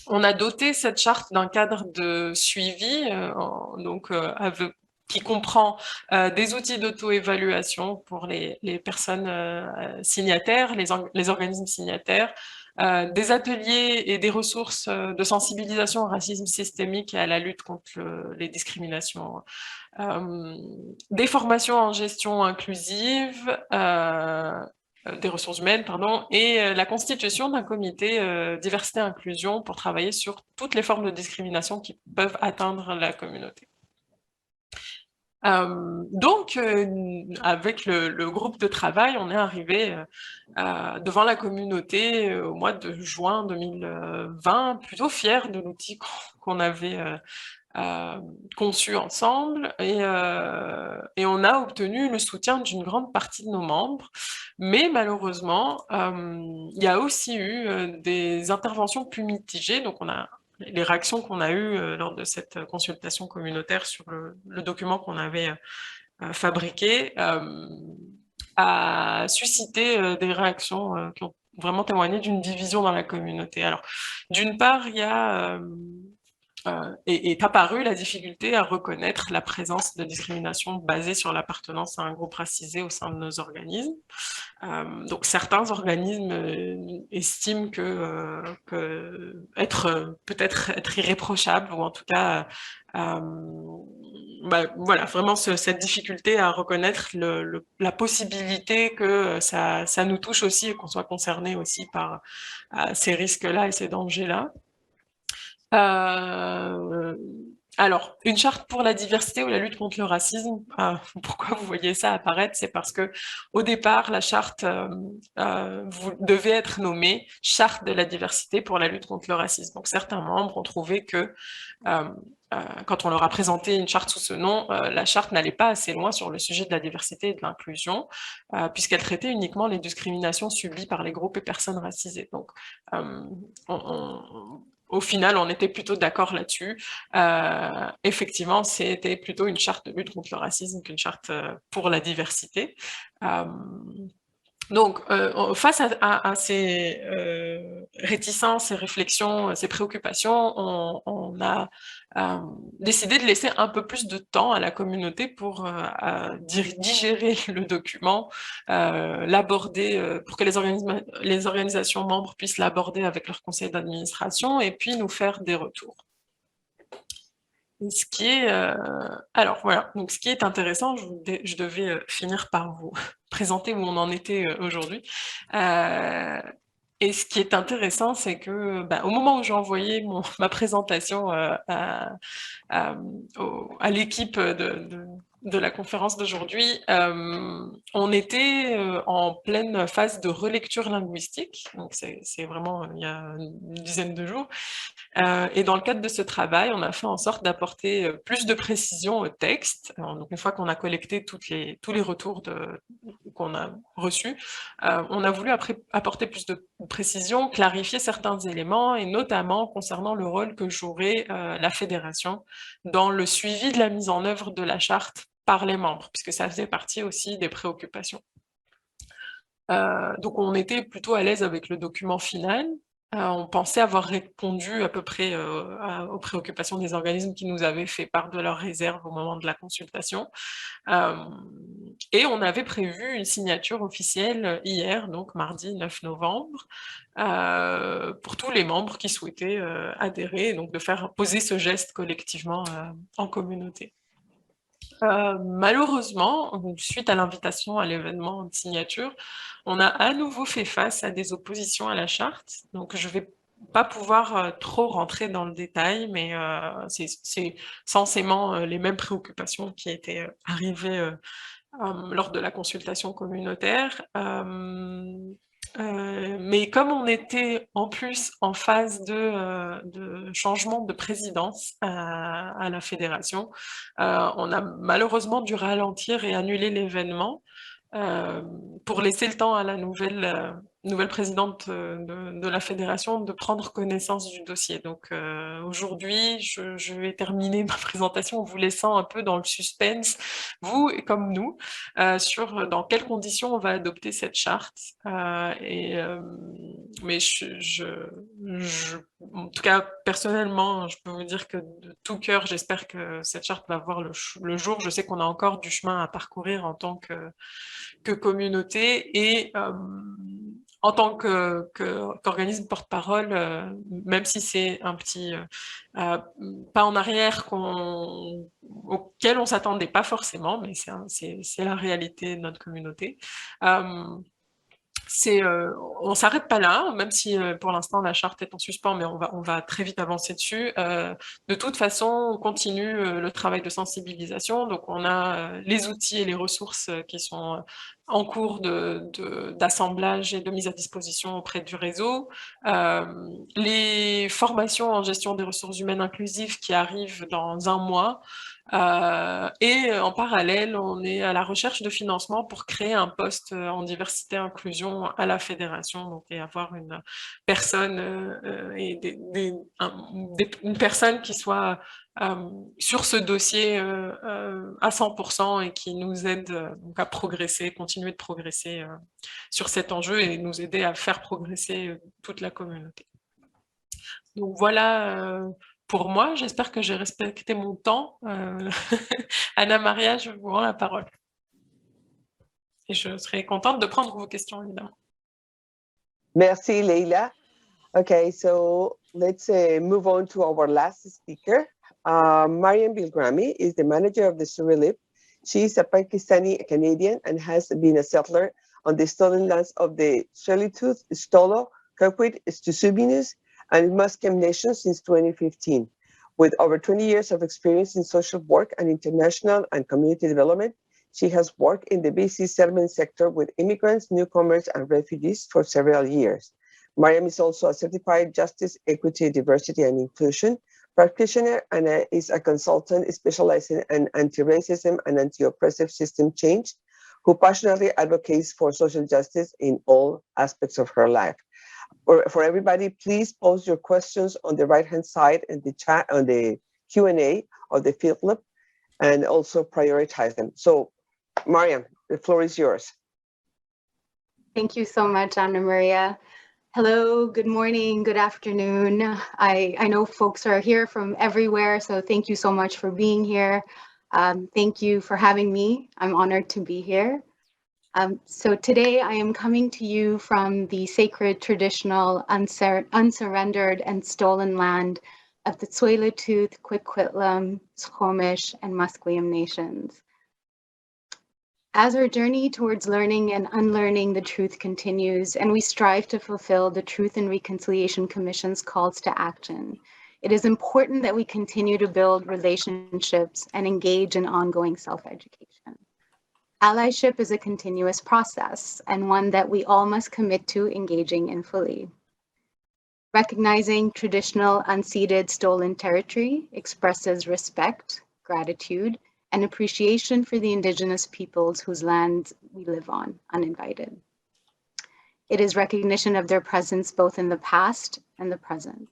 On a doté cette charte d'un cadre de suivi, qui comprend des outils d'auto-évaluation pour les personnes signataires, les organismes signataires, des ateliers et des ressources de sensibilisation au racisme systémique et à la lutte contre les discriminations, des formations en gestion inclusive, des ressources humaines, pardon, et la constitution d'un comité diversité et inclusion pour travailler sur toutes les formes de discrimination qui peuvent atteindre la communauté. Donc, avec le groupe de travail, on est arrivé devant la communauté au mois de juin 2020, plutôt fiers de l'outil qu'on avait conçu ensemble, et on a obtenu le soutien d'une grande partie de nos membres, mais malheureusement, il y a aussi eu des interventions plus mitigées. Donc les réactions qu'on a eues lors de cette consultation communautaire sur le document qu'on avait fabriqué a suscité des réactions qui ont vraiment témoigné d'une division dans la communauté. Alors, d'une part, il y a est apparue la difficulté à reconnaître la présence de discrimination basée sur l'appartenance à un groupe racisé au sein de nos organismes. Donc certains organismes estiment que peut-être être irréprochable, ou en tout cas voilà, vraiment cette difficulté à reconnaître la possibilité que ça nous touche aussi et qu'on soit concerné aussi par ces risques-là et ces dangers-là. Alors, une charte pour la diversité ou la lutte contre le racisme, pourquoi vous voyez ça apparaître? C'est parce que au départ, la charte devait être nommée charte de la diversité pour la lutte contre le racisme. Donc certains membres ont trouvé que quand on leur a présenté une charte sous ce nom, la charte n'allait pas assez loin sur le sujet de la diversité et de l'inclusion, puisqu'elle traitait uniquement les discriminations subies par les groupes et personnes racisées. Donc, au final, on était plutôt d'accord là-dessus. Effectivement, c'était plutôt une charte de lutte contre le racisme qu'une charte pour la diversité. Donc, face à ces réticences, ces réflexions, ces préoccupations, on a décidé de laisser un peu plus de temps à la communauté pour digérer le document, l'aborder, pour que les organisations membres puissent l'aborder avec leur conseil d'administration et puis nous faire des retours. Ce qui est, alors voilà, donc ce qui est intéressant, je devais finir par vous présenter où on en était aujourd'hui. Et ce qui est intéressant, c'est que au moment où j'ai envoyé ma présentation à l'équipe de la conférence d'aujourd'hui, on était en pleine phase de relecture linguistique, donc c'est vraiment il y a une dizaine de jours. Et dans le cadre de ce travail, on a fait en sorte d'apporter plus de précision au texte. Alors, donc une fois qu'on a collecté tous les retours qu'on a reçus, on a voulu apporter plus de précision, clarifier certains éléments, et notamment concernant le rôle que jouerait la fédération dans le suivi de la mise en œuvre de la charte par les membres, puisque ça faisait partie aussi des préoccupations. Donc on était plutôt à l'aise avec le document final. On pensait avoir répondu à peu près aux préoccupations des organismes qui nous avaient fait part de leurs réserves au moment de la consultation. Et on avait prévu une signature officielle hier, donc mardi 9 novembre, pour tous les membres qui souhaitaient adhérer, donc de faire poser ce geste collectivement en communauté. Malheureusement, suite à l'invitation à l'événement de signature, on a à nouveau fait face à des oppositions à la charte. Donc, je ne vais pas pouvoir trop rentrer dans le détail, mais c'est censément les mêmes préoccupations qui étaient arrivées lors de la consultation communautaire. Mais comme on était en plus en phase de changement de présidence à la fédération, on a malheureusement dû ralentir et annuler l'événement pour laisser le temps à la nouvelle présidente de la fédération de prendre connaissance du dossier. Donc aujourd'hui, je vais terminer ma présentation en vous laissant un peu dans le suspense, vous et comme nous, sur dans quelles conditions on va adopter cette charte. Mais en tout cas, personnellement, je peux vous dire que de tout cœur, j'espère que cette charte va voir le jour. Je sais qu'on a encore du chemin à parcourir en tant que communauté et en tant qu'organisme porte-parole, même si c'est un petit pas en arrière auquel on s'attendait pas forcément, mais c'est la réalité de notre communauté. On s'arrête pas là, même si pour l'instant la charte est en suspens, mais on va très vite avancer dessus. De toute façon, on continue le travail de sensibilisation, donc on a les outils et les ressources qui sont en cours d'assemblage et de mise à disposition auprès du réseau. Les formations en gestion des ressources humaines inclusives qui arrivent dans un mois. Et en parallèle, on est à la recherche de financement pour créer un poste en diversité et inclusion à la fédération, donc et avoir une personne une personne qui soit sur ce dossier à 100% et qui nous aide donc à progresser, continuer de progresser sur cet enjeu et nous aider à faire progresser toute la communauté. Donc voilà pour moi. J'espère que j'ai respecté mon temps. Anna Maria, je vous rends la parole. Et je serai contente de prendre vos questions, évidemment. Merci, Leyla. Okay, so let's move on to our last speaker. Mariam Bilgrami is the manager of the LIP. She is a Pakistani Canadian and has been a settler on the stolen lands of the Tsleil-Waututh, Stolo, Kirkwood, Stsubinis, and Musqueam nations since 2015. With over 20 years of experience in social work and international and community development, she has worked in the BC settlement sector with immigrants, newcomers, and refugees for several years. Mariam is also a certified Justice, Equity, Diversity, and Inclusion practitioner and is a consultant specializing in anti-racism and anti-oppressive system change, who passionately advocates for social justice in all aspects of her life. For everybody, please post your questions on the right-hand side in the chat, on the Q&A of the field lab, and also prioritize them. So, Mariam, the floor is yours. Thank you so much, Anna Maria. Hello, good morning, good afternoon. I know folks are here from everywhere, so thank you so much for being here. Thank you for having me. I'm honored to be here. So today I am coming to you from the sacred, traditional, unsurrendered, and stolen land of the Tsleil-Waututh, Coquitlam, Squamish, and Musqueam nations. As our journey towards learning and unlearning the truth continues, and we strive to fulfill the Truth and Reconciliation Commission's calls to action, it is important that we continue to build relationships and engage in ongoing self-education. Allyship is a continuous process and one that we all must commit to engaging in fully. Recognizing traditional, unceded, stolen territory expresses respect, gratitude, and appreciation for the Indigenous peoples whose lands we live on, uninvited. It is recognition of their presence both in the past and the present.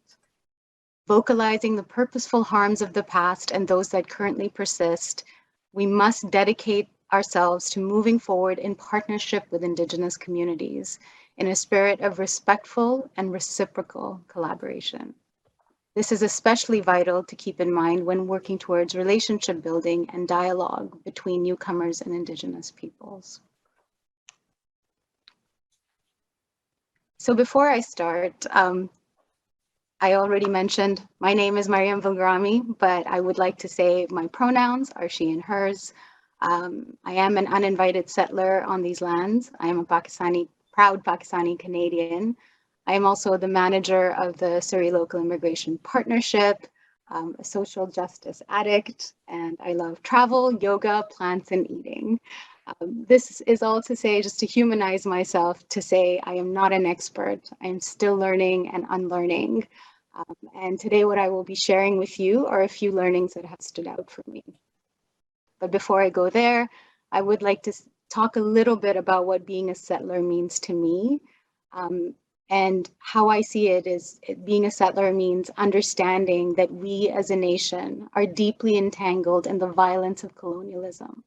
Vocalizing the purposeful harms of the past and those that currently persist, we must dedicate ourselves to moving forward in partnership with Indigenous communities in a spirit of respectful and reciprocal collaboration. This is especially vital to keep in mind when working towards relationship building and dialogue between newcomers and Indigenous peoples. So before I start, I already mentioned my name is Mariam Bilgrami, but I would like to say my pronouns are she and hers. I am an uninvited settler on these lands. I am a proud Pakistani Canadian. I am also the manager of the Surrey Local Immigration Partnership, a social justice addict, and I love travel, yoga, plants, and eating. This is all to say, just to humanize myself, to say I am not an expert. I am still learning and unlearning. And today what I will be sharing with you are a few learnings that have stood out for me. But before I go there, I would like to talk a little bit about what being a settler means to me. And how I see it is being a settler means understanding that we as a nation are deeply entangled in the violence of colonialism,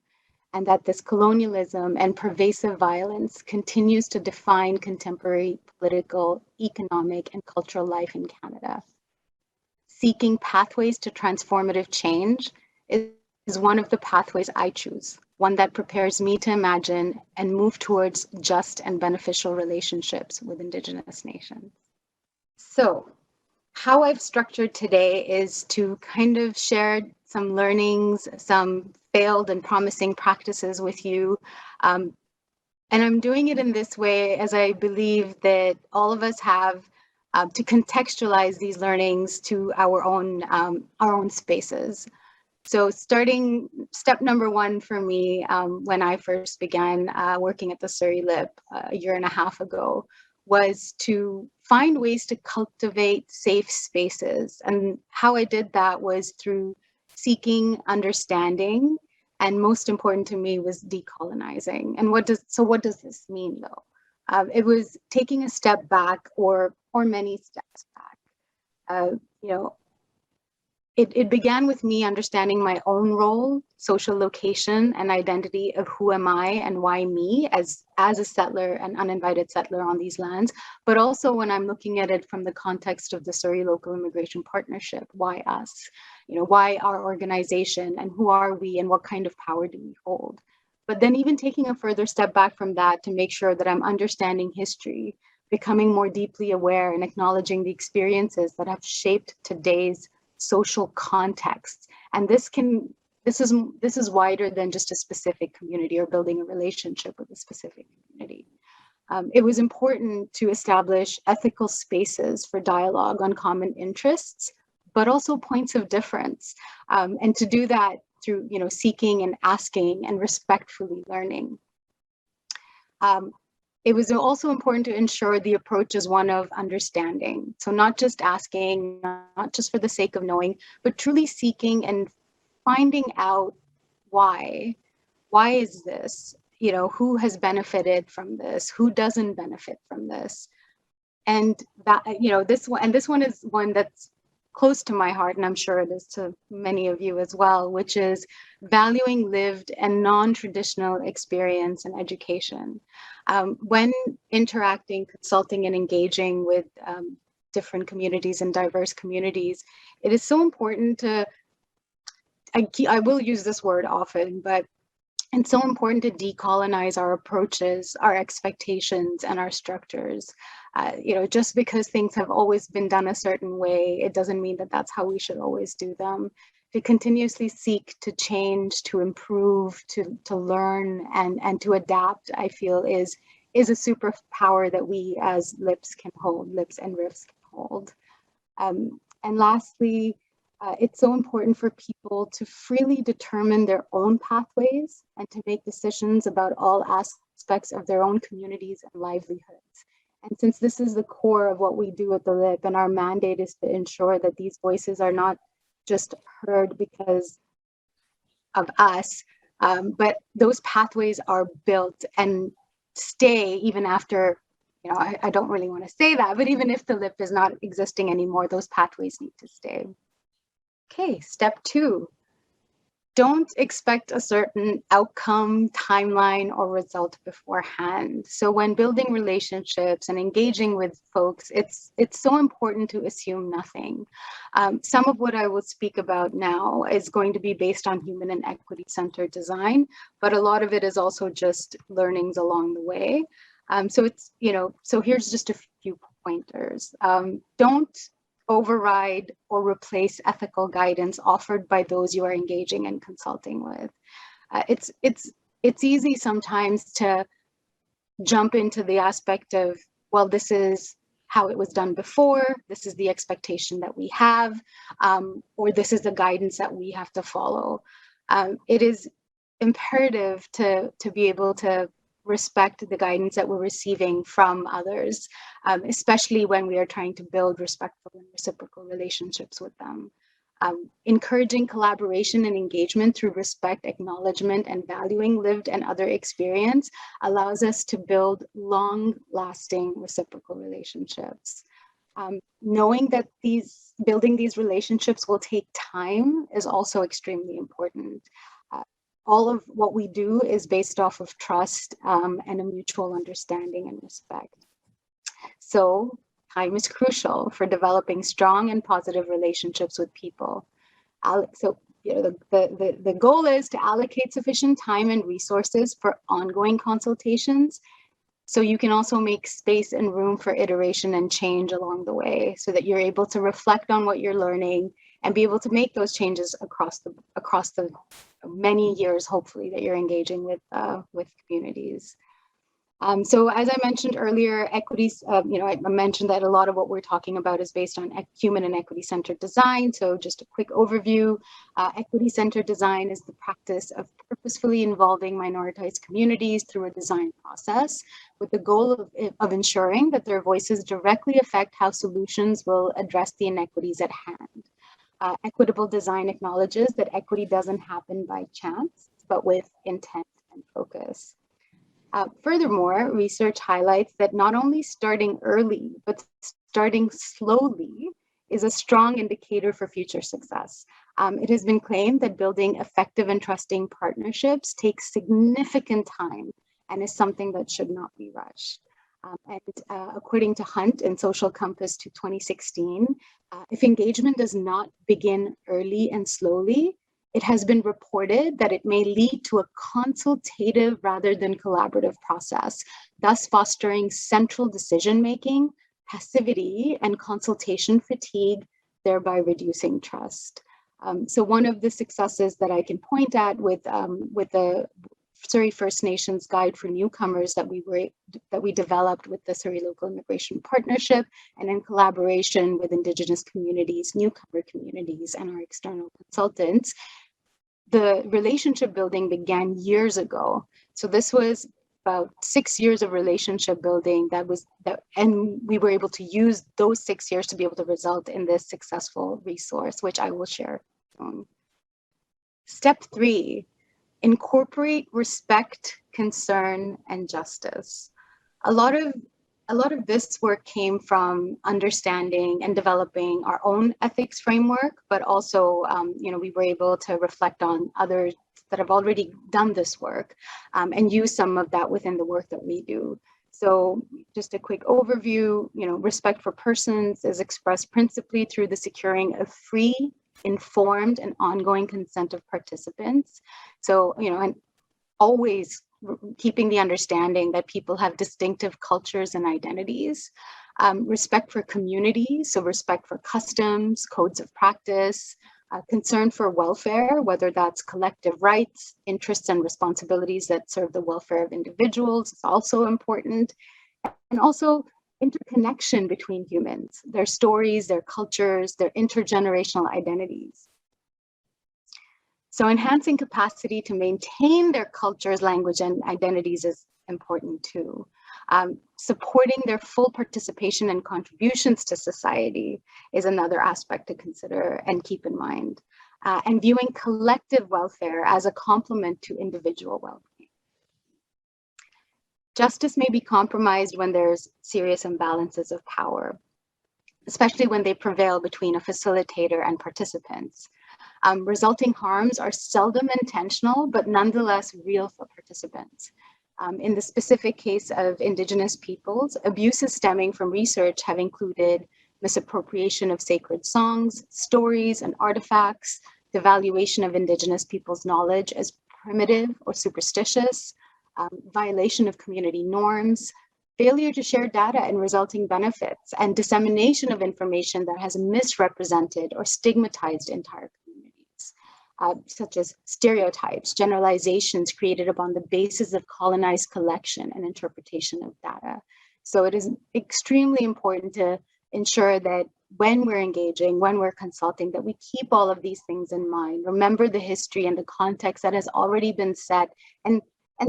and that this colonialism and pervasive violence continues to define contemporary political, economic, and cultural life in Canada. Seeking pathways to transformative change is one of the pathways I choose, one that prepares me to imagine and move towards just and beneficial relationships with Indigenous nations. So, how I've structured today is to kind of share some learnings, some failed and promising practices with you. And I'm doing it in this way as I believe that all of us have to contextualize these learnings to our own spaces. So starting step number one for me, when I first began working at the Surrey LIP a year and a half ago, was to find ways to cultivate safe spaces. And how I did that was through seeking understanding, and most important to me was decolonizing. And what does this mean though? It was taking a step back or many steps back. it began with me understanding my own role, social location, and identity of who am I and why me as a settler, an uninvited settler on these lands, but also when I'm looking at it from the context of the Surrey Local Immigration Partnership, why us? You know, why our organization, and who are we, and what kind of power do we hold? But then even taking a further step back from that to make sure that I'm understanding history, becoming more deeply aware and acknowledging the experiences that have shaped today's social context. And this is wider than just a specific community or building a relationship with a specific community. It was important to establish ethical spaces for dialogue on common interests, but also points of difference. And to do that through, you know, seeking and asking and respectfully learning. It was also important to ensure the approach is one of understanding. So not just asking, not just for the sake of knowing, but truly seeking and finding out why. Why is this? You know, who has benefited from this? Who doesn't benefit from this? And that, you know, this one is one that's close to my heart, and I'm sure it is to many of you as well, which is valuing lived and non-traditional experience and education. When interacting, consulting, and engaging with different communities and diverse communities, it is so important to, I will use this word often, but it's so important to decolonize our approaches, our expectations, and our structures. You know, just because things have always been done a certain way, it doesn't mean that that's how we should always do them. To continuously seek to change, to improve, to learn, and to adapt, I feel is a superpower that we as LIPs can hold, LIPs and RIFs can hold. And lastly, it's so important for people to freely determine their own pathways and to make decisions about all aspects of their own communities and livelihoods. And since this is the core of what we do at the LIP, and our mandate is to ensure that these voices are not just heard because of us, but those pathways are built and stay even after, you know, I don't really want to say that, but even if the LIP is not existing anymore, those pathways need to stay. Okay, step 2. Don't expect a certain outcome, timeline, or result beforehand. So when building relationships and engaging with folks, it's so important to assume nothing. Some of what I will speak about now is going to be based on human and equity-centered design, but a lot of it is also just learnings along the way. So it's, you know, so here's just a few pointers. Don't override or replace ethical guidance offered by those you are engaging and consulting with. It's easy sometimes to jump into the aspect of, well, this is how it was done before, this is the expectation that we have, or this is the guidance that we have to follow. It is imperative to be able to respect the guidance that we're receiving from others, especially when we are trying to build respectful and reciprocal relationships with them. Encouraging collaboration and engagement through respect, acknowledgement, and valuing lived and other experience allows us to build long-lasting reciprocal relationships. Knowing that building these relationships will take time is also extremely important. All of what we do is based off of trust and a mutual understanding and respect. So time is crucial for developing strong and positive relationships with people. So, you know, the goal is to allocate sufficient time and resources for ongoing consultations, so you can also make space and room for iteration and change along the way, so that you're able to reflect on what you're learning and be able to make those changes across the many years, hopefully, that you're engaging with communities. So as I mentioned earlier, equities, you know, I mentioned that a lot of what we're talking about is based on human and equity-centered design. So just a quick overview, equity-centered design is the practice of purposefully involving minoritized communities through a design process with the goal of ensuring that their voices directly affect how solutions will address the inequities at hand. Equitable design acknowledges that equity doesn't happen by chance, but with intent and focus. Furthermore, research highlights that not only starting early, but starting slowly is a strong indicator for future success. It has been claimed that building effective and trusting partnerships takes significant time and is something that should not be rushed. According to Hunt and Social Compass to 2016, if engagement does not begin early and slowly, it has been reported that it may lead to a consultative rather than collaborative process, thus fostering central decision-making, passivity, and consultation fatigue, thereby reducing trust. So one of the successes that I can point at with the Surrey First Nations Guide for Newcomers that we developed with the Surrey Local Immigration Partnership, and in collaboration with Indigenous communities, newcomer communities, and our external consultants, the relationship building began years ago. So this was about 6 years of relationship building and we were able to use those 6 years to be able to result in this successful resource, which I will share. Step 3, incorporate respect, concern, and justice. A lot of this work came from understanding and developing our own ethics framework, but also, we were able to reflect on others that have already done this work and use some of that within the work that we do. So just a quick overview, respect for persons is expressed principally through the securing of free, informed, and ongoing consent of participants. So, and always keeping the understanding that people have distinctive cultures and identities. Respect for community, so respect for customs, codes of practice, concern for welfare, whether that's collective rights, interests, and responsibilities that serve the welfare of individuals is also important. And also interconnection between humans, their stories, their cultures, their intergenerational identities. So enhancing capacity to maintain their cultures, language, and identities is important too. Supporting their full participation and contributions to society is another aspect to consider and keep in mind. And viewing collective welfare as a complement to individual well-being. Justice may be compromised when there's serious imbalances of power, especially when they prevail between a facilitator and participants. Resulting harms are seldom intentional, but nonetheless real for participants. In the specific case of Indigenous peoples, abuses stemming from research have included misappropriation of sacred songs, stories, and artifacts, devaluation of Indigenous peoples' knowledge as primitive or superstitious, violation of community norms, failure to share data and resulting benefits, and dissemination of information that has misrepresented or stigmatized entire communities, such as stereotypes, generalizations created upon the basis of colonized collection and interpretation of data. So it is extremely important to ensure that when we're engaging, when we're consulting, that we keep all of these things in mind, remember the history and the context that has already been set, and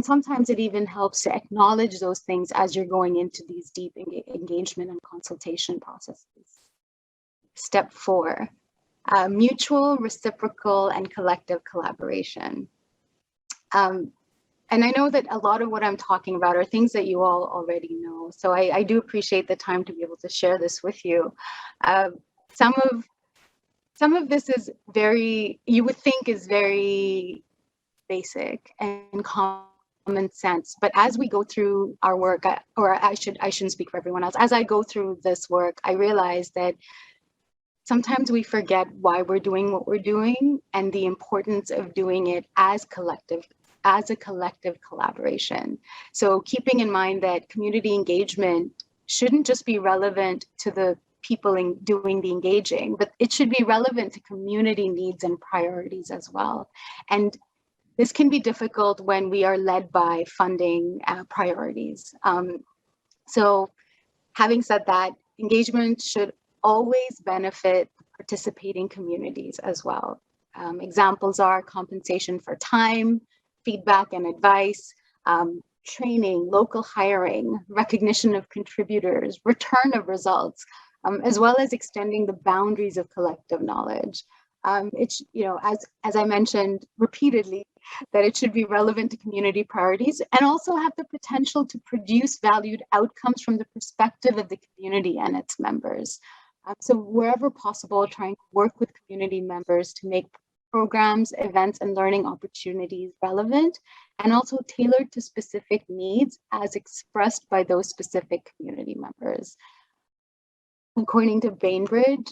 sometimes it even helps to acknowledge those things as you're going into these deep engagement and consultation processes. Step 4, mutual, reciprocal, and collective collaboration. And I know that a lot of what I'm talking about are things that you all already know. So I do appreciate the time to be able to share this with you. Some of this is you would think is very basic and common sense, but as we go through our work, I shouldn't speak for everyone else. As I go through this work, I realize that sometimes we forget why we're doing what we're doing and the importance of doing it as a collective collaboration. So keeping in mind that community engagement shouldn't just be relevant to the people doing the engaging, but it should be relevant to community needs and priorities as well. And this can be difficult when we are led by funding priorities. So having said that, engagement should always benefit participating communities as well. Examples are compensation for time, feedback and advice, training, local hiring, recognition of contributors, return of results, as well as extending the boundaries of collective knowledge. It's, as I mentioned repeatedly, that it should be relevant to community priorities and also have the potential to produce valued outcomes from the perspective of the community and its members. So wherever possible, trying to work with community members to make programs, events, and learning opportunities relevant, and also tailored to specific needs as expressed by those specific community members. According to Bainbridge,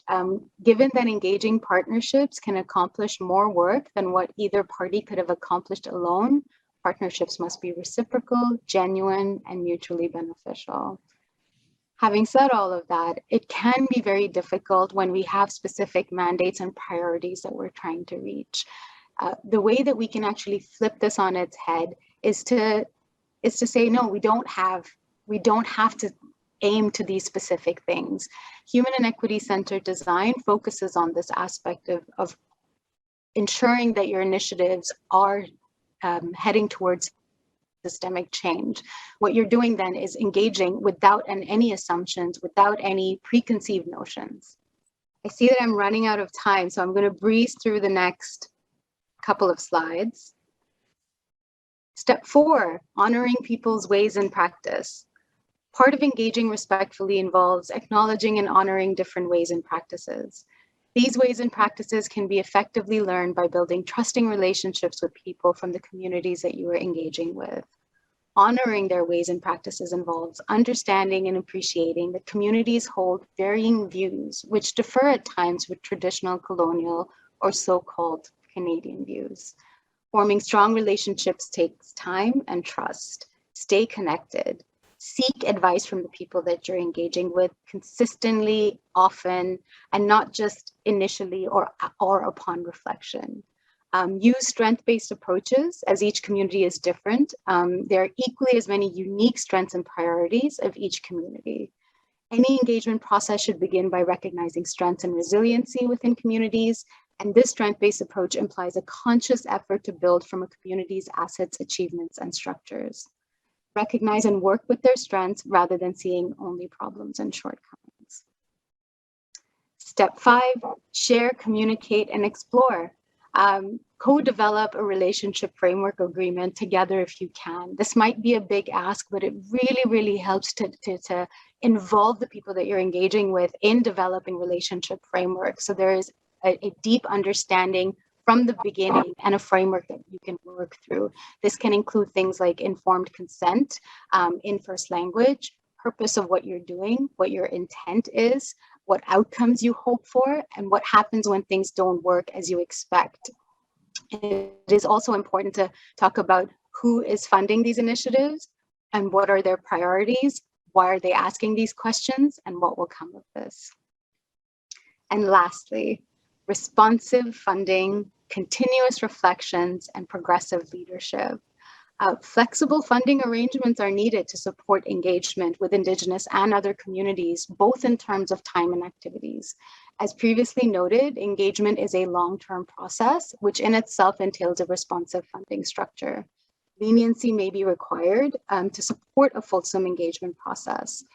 given that engaging partnerships can accomplish more work than what either party could have accomplished alone, partnerships must be reciprocal, genuine, and mutually beneficial. Having said all of that, it can be very difficult when we have specific mandates and priorities that we're trying to reach. The way that we can actually flip this on its head is to say, no, we don't have to aim to these specific things. Human and equity-centered design focuses on this aspect of ensuring that your initiatives are heading towards systemic change. What you're doing then is engaging without any assumptions, without any preconceived notions. I see that I'm running out of time, so I'm going to breeze through the next couple of slides. Step 4, honoring people's ways and practice. Part of engaging respectfully involves acknowledging and honoring different ways and practices. These ways and practices can be effectively learned by building trusting relationships with people from the communities that you are engaging with. Honoring their ways and practices involves understanding and appreciating that communities hold varying views, which differ at times with traditional colonial or so-called Canadian views. Forming strong relationships takes time and trust. Stay connected. Seek advice from the people that you're engaging with consistently, often, and not just initially or upon reflection. Use strength-based approaches, as each community is different. There are equally as many unique strengths and priorities of each community. Any engagement process should begin by recognizing strengths and resiliency within communities, and this strength-based approach implies a conscious effort to build from a community's assets, achievements, and structures. Recognize and work with their strengths rather than seeing only problems and shortcomings. Step 5, share, communicate, and explore. Co-develop a relationship framework agreement together if you can. This might be a big ask, but it really, really helps to involve the people that you're engaging with in developing relationship frameworks. So there is a deep understanding from the beginning and a framework that you can work through. This can include things like informed consent in first language, purpose of what you're doing, what your intent is, what outcomes you hope for, and what happens when things don't work as you expect. It is also important to talk about who is funding these initiatives and what are their priorities, why are they asking these questions, and what will come of this. And lastly, responsive funding, continuous reflections, and progressive leadership. Flexible funding arrangements are needed to support engagement with Indigenous and other communities, both in terms of time and activities. As previously noted, engagement is a long-term process, which in itself entails a responsive funding structure. Leniency may be required to support a fulsome engagement process.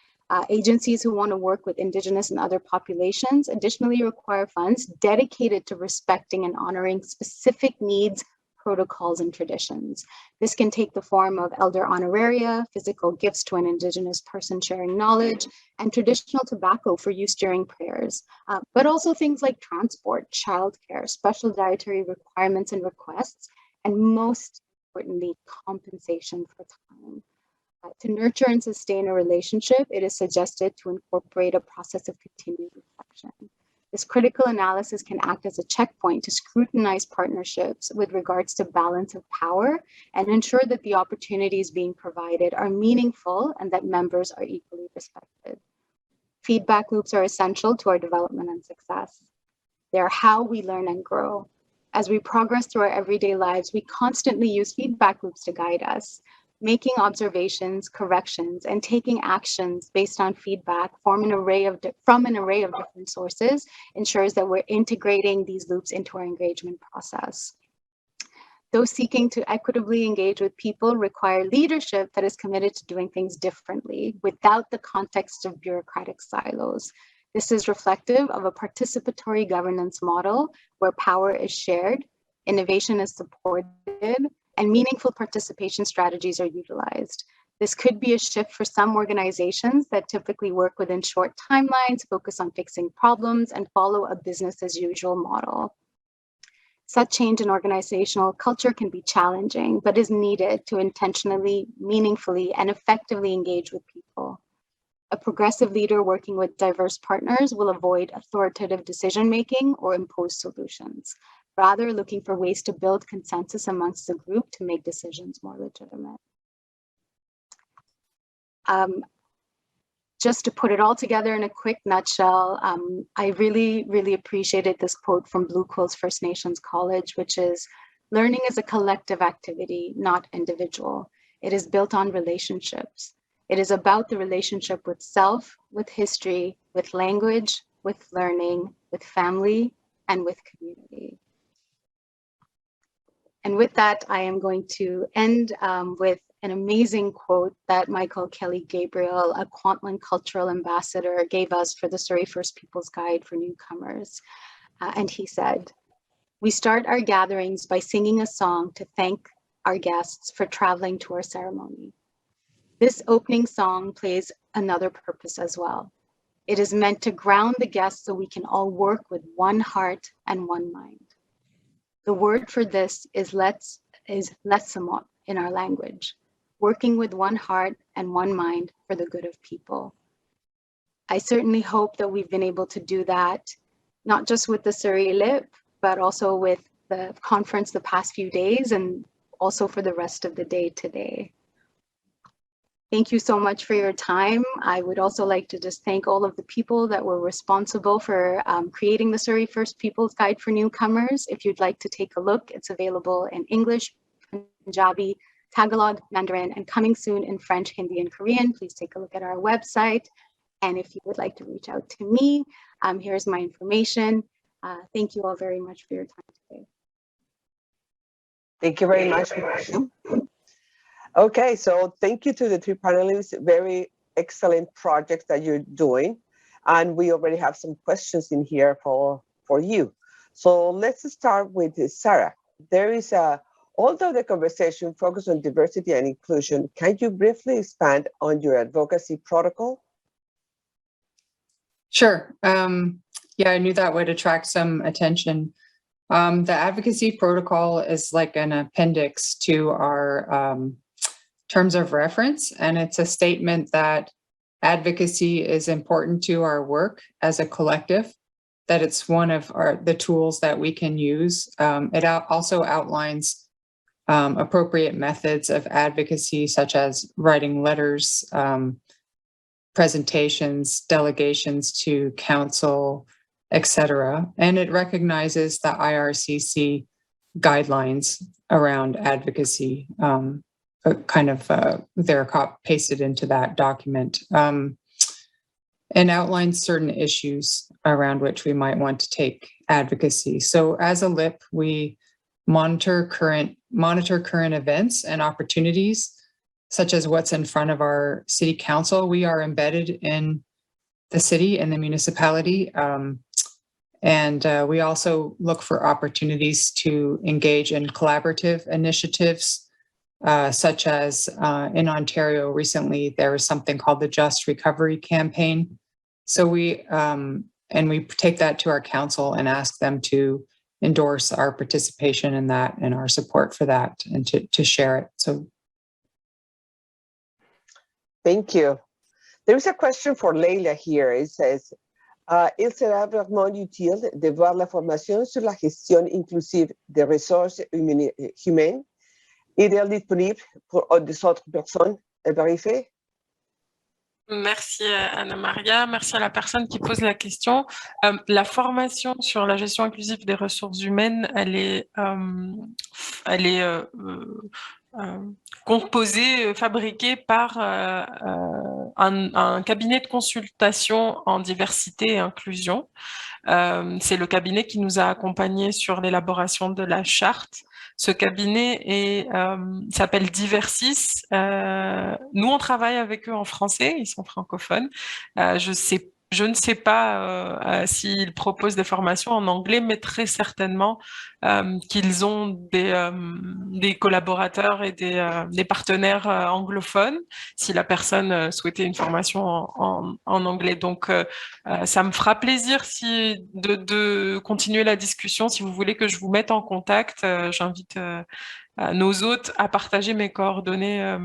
Agencies who want to work with Indigenous and other populations additionally require funds dedicated to respecting and honoring specific needs, protocols, and traditions. This can take the form of elder honoraria, physical gifts to an Indigenous person sharing knowledge, and traditional tobacco for use during prayers, but also things like transport, childcare, special dietary requirements and requests, and most importantly, compensation for time. To nurture and sustain a relationship, it is suggested to incorporate a process of continued reflection. This critical analysis can act as a checkpoint to scrutinize partnerships with regards to balance of power and ensure that the opportunities being provided are meaningful and that members are equally respected. Feedback loops are essential to our development and success. They are how we learn and grow. As we progress through our everyday lives, we constantly use feedback loops to guide us. Making observations, corrections, and taking actions based on feedback from an array of different sources ensures that we're integrating these loops into our engagement process. Those seeking to equitably engage with people require leadership that is committed to doing things differently without the context of bureaucratic silos. This is reflective of a participatory governance model where power is shared, innovation is supported, and meaningful participation strategies are utilized. This could be a shift for some organizations that typically work within short timelines, focus on fixing problems, and follow a business as usual model. Such change in organizational culture can be challenging, but is needed to intentionally, meaningfully, and effectively engage with people. A progressive leader working with diverse partners will avoid authoritative decision-making or impose solutions, rather looking for ways to build consensus amongst the group to make decisions more legitimate. Just to put it all together in a quick nutshell, I really, really appreciated this quote from Blue Quills First Nations College, which is, "Learning is a collective activity, not individual. It is built on relationships. It is about the relationship with self, with history, with language, with learning, with family, and with community." And with that, I am going to end with an amazing quote that Michael Kelly Gabriel, a Kwantlen Cultural Ambassador, gave us for the Surrey First Peoples Guide for Newcomers. And he said, "We start our gatherings by singing a song to thank our guests for traveling to our ceremony. This opening song plays another purpose as well. It is meant to ground the guests so we can all work with one heart and one mind. The word for this is lesamot in our language, working with one heart and one mind for the good of people." I certainly hope that we've been able to do that, not just with the Surrey LIP, but also with the conference the past few days and also for the rest of the day today. Thank you so much for your time. I would also like to just thank all of the people that were responsible for creating the Surrey First Peoples Guide for Newcomers. If you'd like to take a look, it's available in English, Punjabi, Tagalog, Mandarin, and coming soon in French, Hindi, and Korean. Please take a look at our website. And if you would like to reach out to me, here's my information. Thank you all very much for your time today. Thank you very much. Okay, so thank you to the three panelists. Very excellent project that you're doing. And we already have some questions in here for you. So let's start with Sarah. There is although the conversation focused on diversity and inclusion, can you briefly expand on your advocacy protocol? Sure. Yeah, I knew that would attract some attention. The advocacy protocol is like an appendix to our terms of reference, and it's a statement that advocacy is important to our work as a collective, that it's one of the tools that we can use. It also outlines appropriate methods of advocacy, such as writing letters, presentations, delegations to council, etc. And it recognizes the IRCC guidelines around advocacy, they're pasted into that document, and outlines certain issues around which we might want to take advocacy. So as a LIP, we monitor current events and opportunities, such as what's in front of our city council. We are embedded in the city and the municipality. And we also look for opportunities to engage in collaborative initiatives, such as in Ontario recently, there was something called the Just Recovery Campaign. So we take that to our council and ask them to endorse our participation in that and our support for that, and to share it. So thank you. There is a question for Leyla here. It says, il sera vraiment utile de voir la formation sur la gestion inclusive des ressources humaines. Est-elle disponible pour des autres personnes à vérifier? Merci Anna Maria, merci à la personne qui pose la question. La formation sur la gestion inclusive des ressources humaines, elle est composée, fabriquée par un cabinet de consultation en diversité et inclusion. C'est le cabinet qui nous a accompagnés sur l'élaboration de la charte. Ce cabinet s'appelle Diversis. Nous, on travaille avec eux en français, ils sont francophones. Je sais Je ne sais pas s'ils proposent des formations en anglais, mais très certainement qu'ils ont des collaborateurs et des partenaires anglophones, si la personne souhaitait une formation en anglais. Donc, ça me fera plaisir de continuer la discussion. Si vous voulez que je vous mette en contact, j'invite nos hôtes à partager mes coordonnées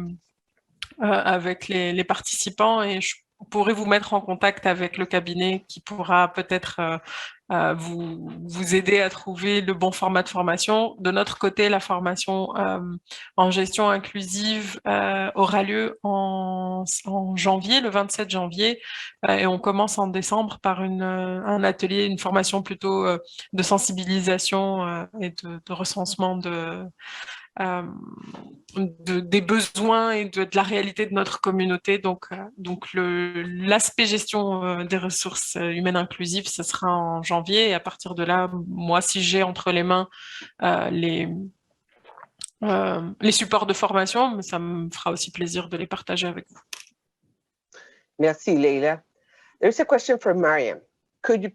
avec les participants et je pourrais vous mettre en contact avec le cabinet qui pourra peut-être vous aider à trouver le bon format de formation. De notre côté, la formation en gestion inclusive aura lieu en janvier, le 27 janvier, et on commence en décembre par un atelier, une formation plutôt de sensibilisation et de recensement des besoins et de la réalité de notre communauté. Donc l'aspect gestion des ressources humaines inclusives, ce sera en janvier. Et à partir de là, moi, si j'ai entre les mains les supports de formation, ça me fera aussi plaisir de les partager avec vous. Merci, Leyla. There's a question for Mariam. Could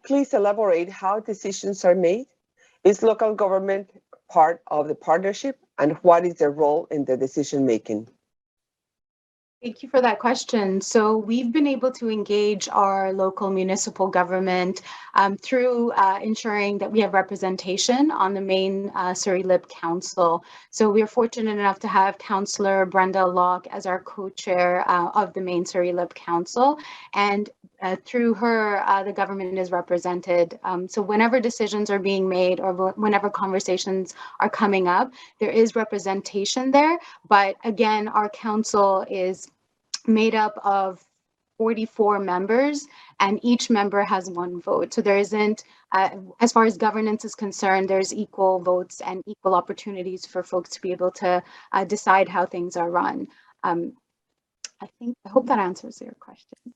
please elaborate how decisions are made? Is local government part of the partnership, and what is their role in the decision making? Thank you for that question. So we've been able to engage our local municipal government through ensuring that we have representation on the main Surrey LIP Council. So we are fortunate enough to have Councillor Brenda Locke as our co-chair of the main Surrey LIP Council. And through her, the government is represented. So whenever decisions are being made or whenever conversations are coming up, there is representation there. But again, our council is made up of 44 members, and each member has one vote. So there isn't, as far as governance is concerned, there's equal votes and equal opportunities for folks to be able to decide how things are run. I hope that answers your question.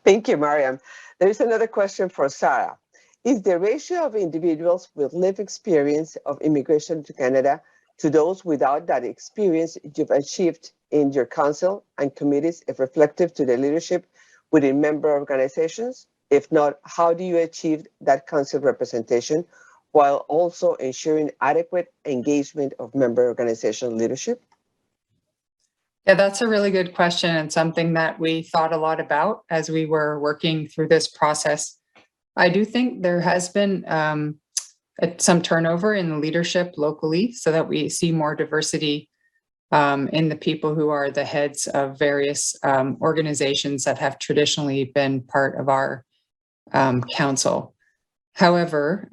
Thank you, Mariam. There's another question for Sarah. Is the ratio of individuals with lived experience of immigration to Canada to those without that experience you've achieved in your council and committees reflective to the leadership within member organizations? If not, how do you achieve that council representation while also ensuring adequate engagement of member organization leadership? Yeah, that's a really good question and something that we thought a lot about as we were working through this process. I do think there has been some turnover in the leadership locally so that we see more diversity in the people who are the heads of various organizations that have traditionally been part of our council. However,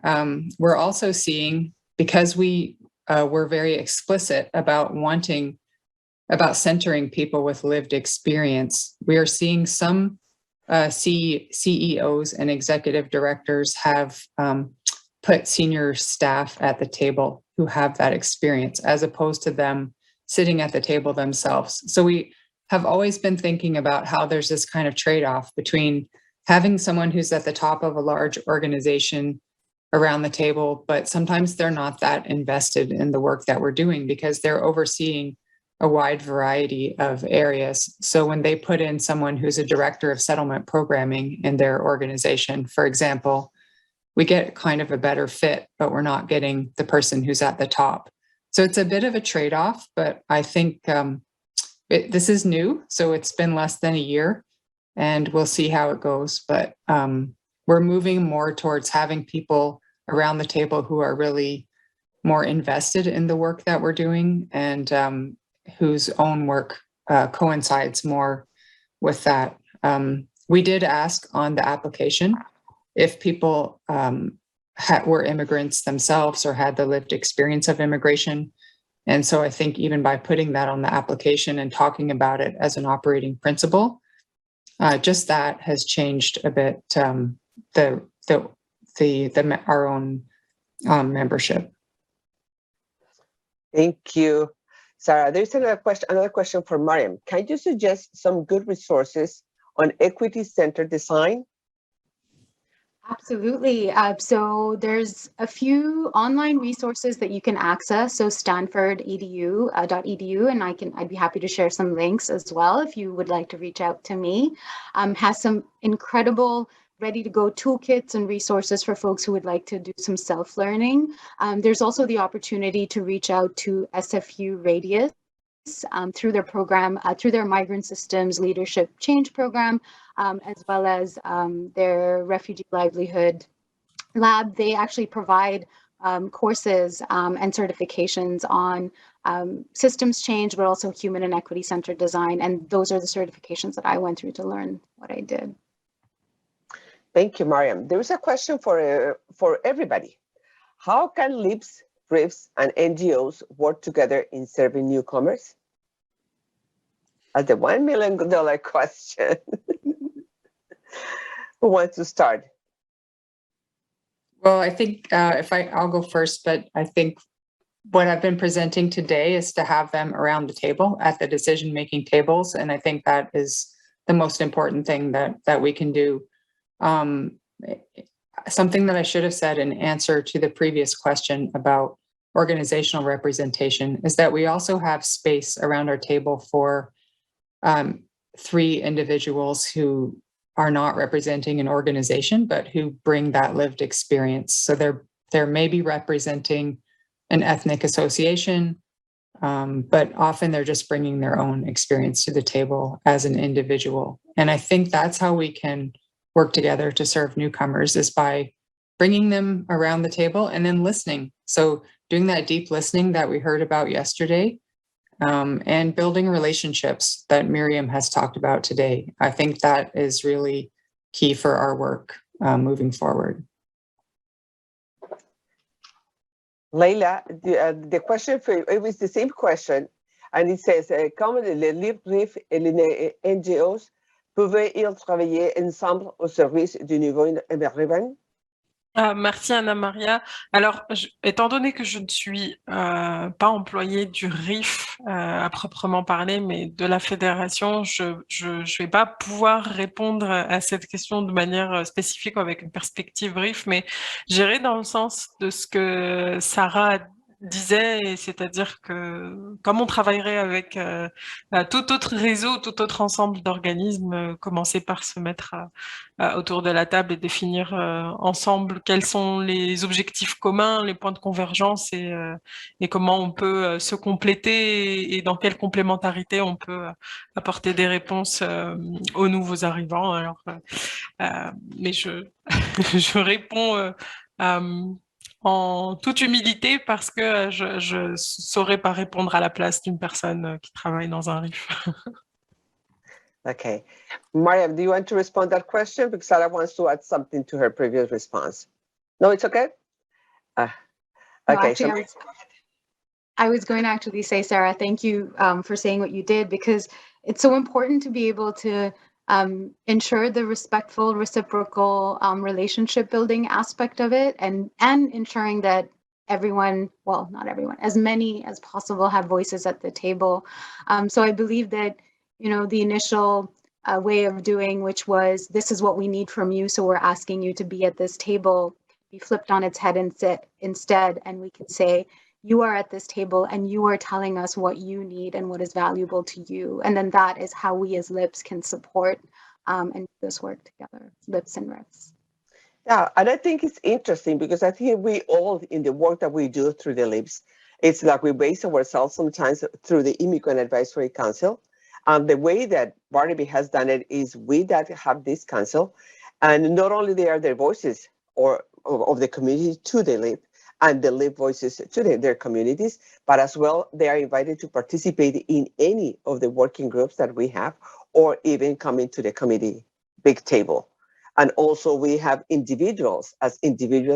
we're also seeing, because we were very explicit about centering people with lived experience, we are seeing some CEOs and executive directors have put senior staff at the table who have that experience, as opposed to them sitting at the table themselves. So we have always been thinking about how there's this kind of trade-off between having someone who's at the top of a large organization around the table, but sometimes they're not that invested in the work that we're doing because they're overseeing a wide variety of areas. So when they put in someone who's a director of settlement programming in their organization, for example, we get kind of a better fit, but we're not getting the person who's at the top. So it's a bit of a trade-off, but I think this is new. So it's been less than a year and we'll see how it goes. But we're moving more towards having people around the table who are really more invested in the work that we're doing and whose own work coincides more with that. We did ask on the application if people were immigrants themselves or had the lived experience of immigration. And so I think even by putting that on the application and talking about it as an operating principle, just that has changed a bit our own membership. Thank you, Sarah. There's another question for Mariam. Can you suggest some good resources on equity-centered design? Absolutely. So there's a few online resources that you can access. So stanford.edu, and I'd be happy to share some links as well if you would like to reach out to me. Has some incredible ready to go toolkits and resources for folks who would like to do some self-learning. There's also the opportunity to reach out to SFU Radius through their program, through their Migrant Systems Leadership Change Program, as well as their Refugee Livelihood Lab. They actually provide courses and certifications on systems change, but also human and equity-centered design. And those are the certifications that I went through to learn what I did. Thank you, Mariam. There is a question for everybody. How can LIPs, RIFs, and NGOs work together in serving newcomers? That's the $1 million question. Who wants to start? Well, I think I'll go first, but I think what I've been presenting today is to have them around the table at the decision-making tables. And I think that is the most important thing that we can do. Something that I should have said in answer to the previous question about organizational representation is that we also have space around our table for 3 individuals who are not representing an organization, but who bring that lived experience. So they're maybe representing an ethnic association, but often they're just bringing their own experience to the table as an individual. And I think that's how we can work together to serve newcomers, is by bringing them around the table and then listening. So doing that deep listening that we heard about yesterday, and building relationships that Miriam has talked about today. I think that is really key for our work moving forward. Leyla, the question it was the same question, and it says, comment les LIPs, RIF et les NGOs pouvaient-ils travailler ensemble au service du niveau émergent? Merci Anna Maria. Alors, étant donné que je ne suis pas employée du RIF à proprement parler, mais de la fédération, je vais pas pouvoir répondre à cette question de manière spécifique ou avec une perspective RIF, mais j'irai dans le sens de ce que Sarah disait, c'est-à-dire que comme on travaillerait avec tout autre réseau, tout autre ensemble d'organismes, commencer par se mettre autour de la table et définir ensemble quels sont les objectifs communs, les points de convergence et comment on peut se compléter et dans quelle complémentarité on peut apporter des réponses aux nouveaux arrivants. Alors, mais je réponds en toute humilité parce que je saurais pas répondre à la place d'une personne qui travaille dans un RIF. Okay. Mariam, do you want to respond to that question? Because Sarah wants to add something to her previous response. No, it's okay? Okay. No, actually, I was going to actually say, Sarah, thank you for saying what you did, because it's so important to be able to ensure the respectful, reciprocal relationship building aspect of it, and ensuring that everyone, well, not everyone, as many as possible have voices at the table. So I believe that, you know, the initial way of doing, which was, this is what we need from you, so we're asking you to be at this table, be flipped on its head instead, and we can say, you are at this table and you are telling us what you need and what is valuable to you. And then that is how we as LIPs can support and do this work together, LIPs and RIFs. Yeah, and I think it's interesting because I think we all, in the work that we do through the LIPs, it's like we base ourselves sometimes through the Immigrant Advisory Council. And the way that Barnaby has done it is we that have this council, and not only they are their voices of the community to the LIP, and the LIP voices to their communities, but as well, they are invited to participate in any of the working groups that we have, or even coming to the committee big table. And also we have individuals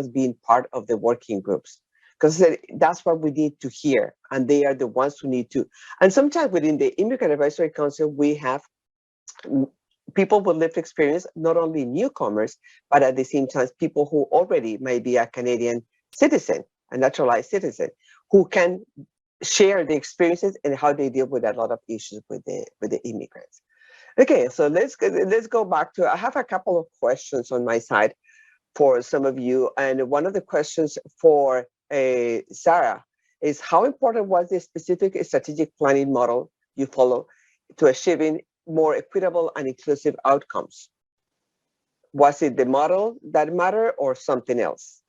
being part of the working groups, because that's what we need to hear. And they are the ones who need to. And sometimes within the Immigrant Advisory Council, we have people with lived experience, not only newcomers, but at the same time, people who already might be a Canadian citizen, a naturalized citizen, who can share the experiences and how they deal with a lot of issues with the immigrants. Okay, so let's go back to, I have a couple of questions on my side for some of you. And one of the questions for Sarah is, how important was the specific strategic planning model you follow to achieving more equitable and inclusive outcomes? Was it the model that mattered or something else?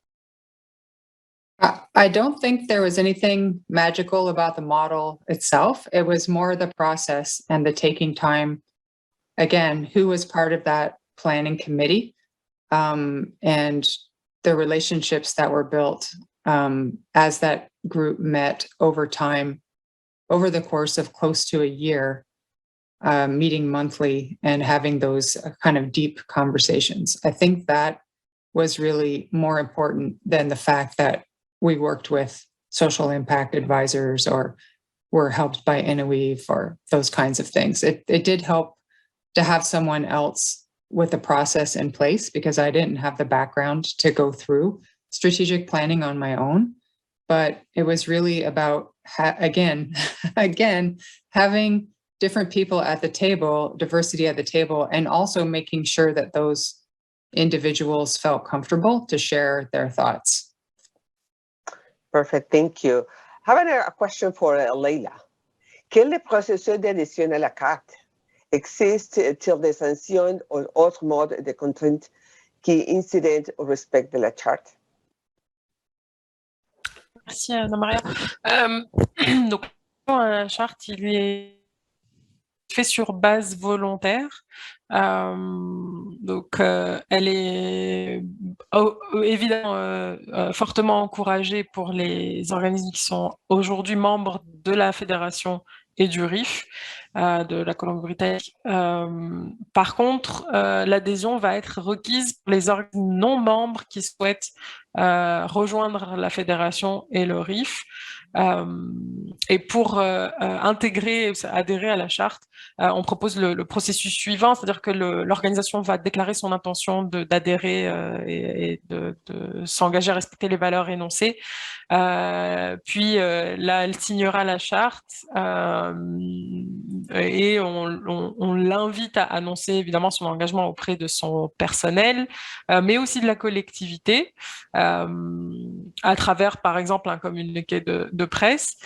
I don't think there was anything magical about the model itself. It was more the process and the taking time. Again, who was part of that planning committee, and the relationships that were built as that group met over time, over the course of close to a year, meeting monthly and having those kind of deep conversations. I think that was really more important than the fact that we worked with social impact advisors or were helped by NOEF or those kinds of things. It did help to have someone else with the process in place, because I didn't have the background to go through strategic planning on my own. But it was really about, again, having different people at the table, diversity at the table, and also making sure that those individuals felt comfortable to share their thoughts. Perfect, thank you. I have a question for Leyla. Quel est le processus d'adhésion à la carte? Existe-t-il des sanctions ou autres modes de contrainte qui incitent au respect de la charte? Merci Anna-Maria. Donc, la charte, il est fait sur base volontaire. Donc, elle est évidemment fortement encouragée pour les organismes qui sont aujourd'hui membres de la fédération et du RIF, de la Colombie-Britannique. Par contre, l'adhésion va être requise pour les organismes non membres qui souhaitent rejoindre la fédération et le RIF. Et pour adhérer à la charte, on propose le processus suivant, c'est-à-dire que l'organisation va déclarer son intention d'adhérer et de s'engager à respecter les valeurs énoncées. Puis là, elle signera la charte et on l'invite à annoncer évidemment son engagement auprès de son personnel, mais aussi de la collectivité, à travers par exemple un communiqué de presse.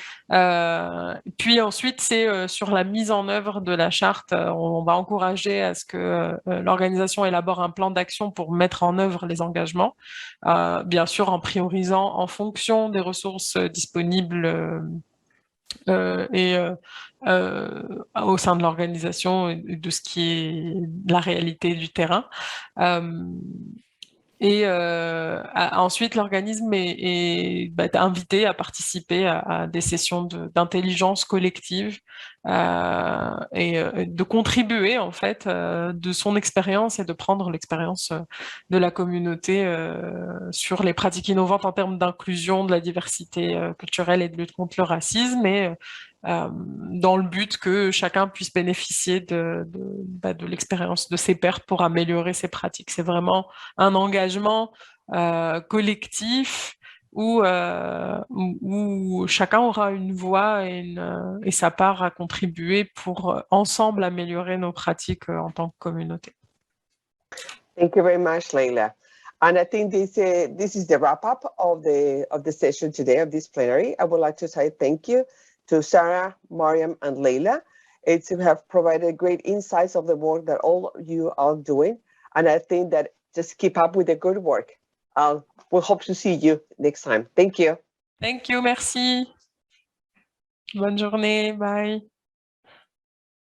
Puis ensuite, c'est sur la mise en œuvre de la charte, on va encourager à ce que l'organisation élabore un plan d'action pour mettre en œuvre les engagements, bien sûr en priorisant en fonction des ressources disponibles et au sein de l'organisation et de ce qui est la réalité du terrain. Et ensuite, l'organisme est invité à participer à des sessions d'intelligence collective et de contribuer en fait de son expérience et de prendre l'expérience de la communauté sur les pratiques innovantes en termes d'inclusion, de la diversité culturelle et de lutte contre le racisme, et dans le but que chacun puisse bénéficier de l'expérience de ses pairs pour améliorer ses pratiques. C'est vraiment un engagement collectif où chacun aura une voix et sa part à contribuer pour ensemble améliorer nos pratiques en tant que communauté. Thank you very much, Leyla. And I think this is the wrap up of the session today, of this plenary. I would like to say thank you to Sarah, Mariam, and Leyla. You have provided great insights of the work that all you are doing. And I think that just keep up with the good work. We'll hope to see you next time. Thank you. Thank you, merci. Bonne journée, bye.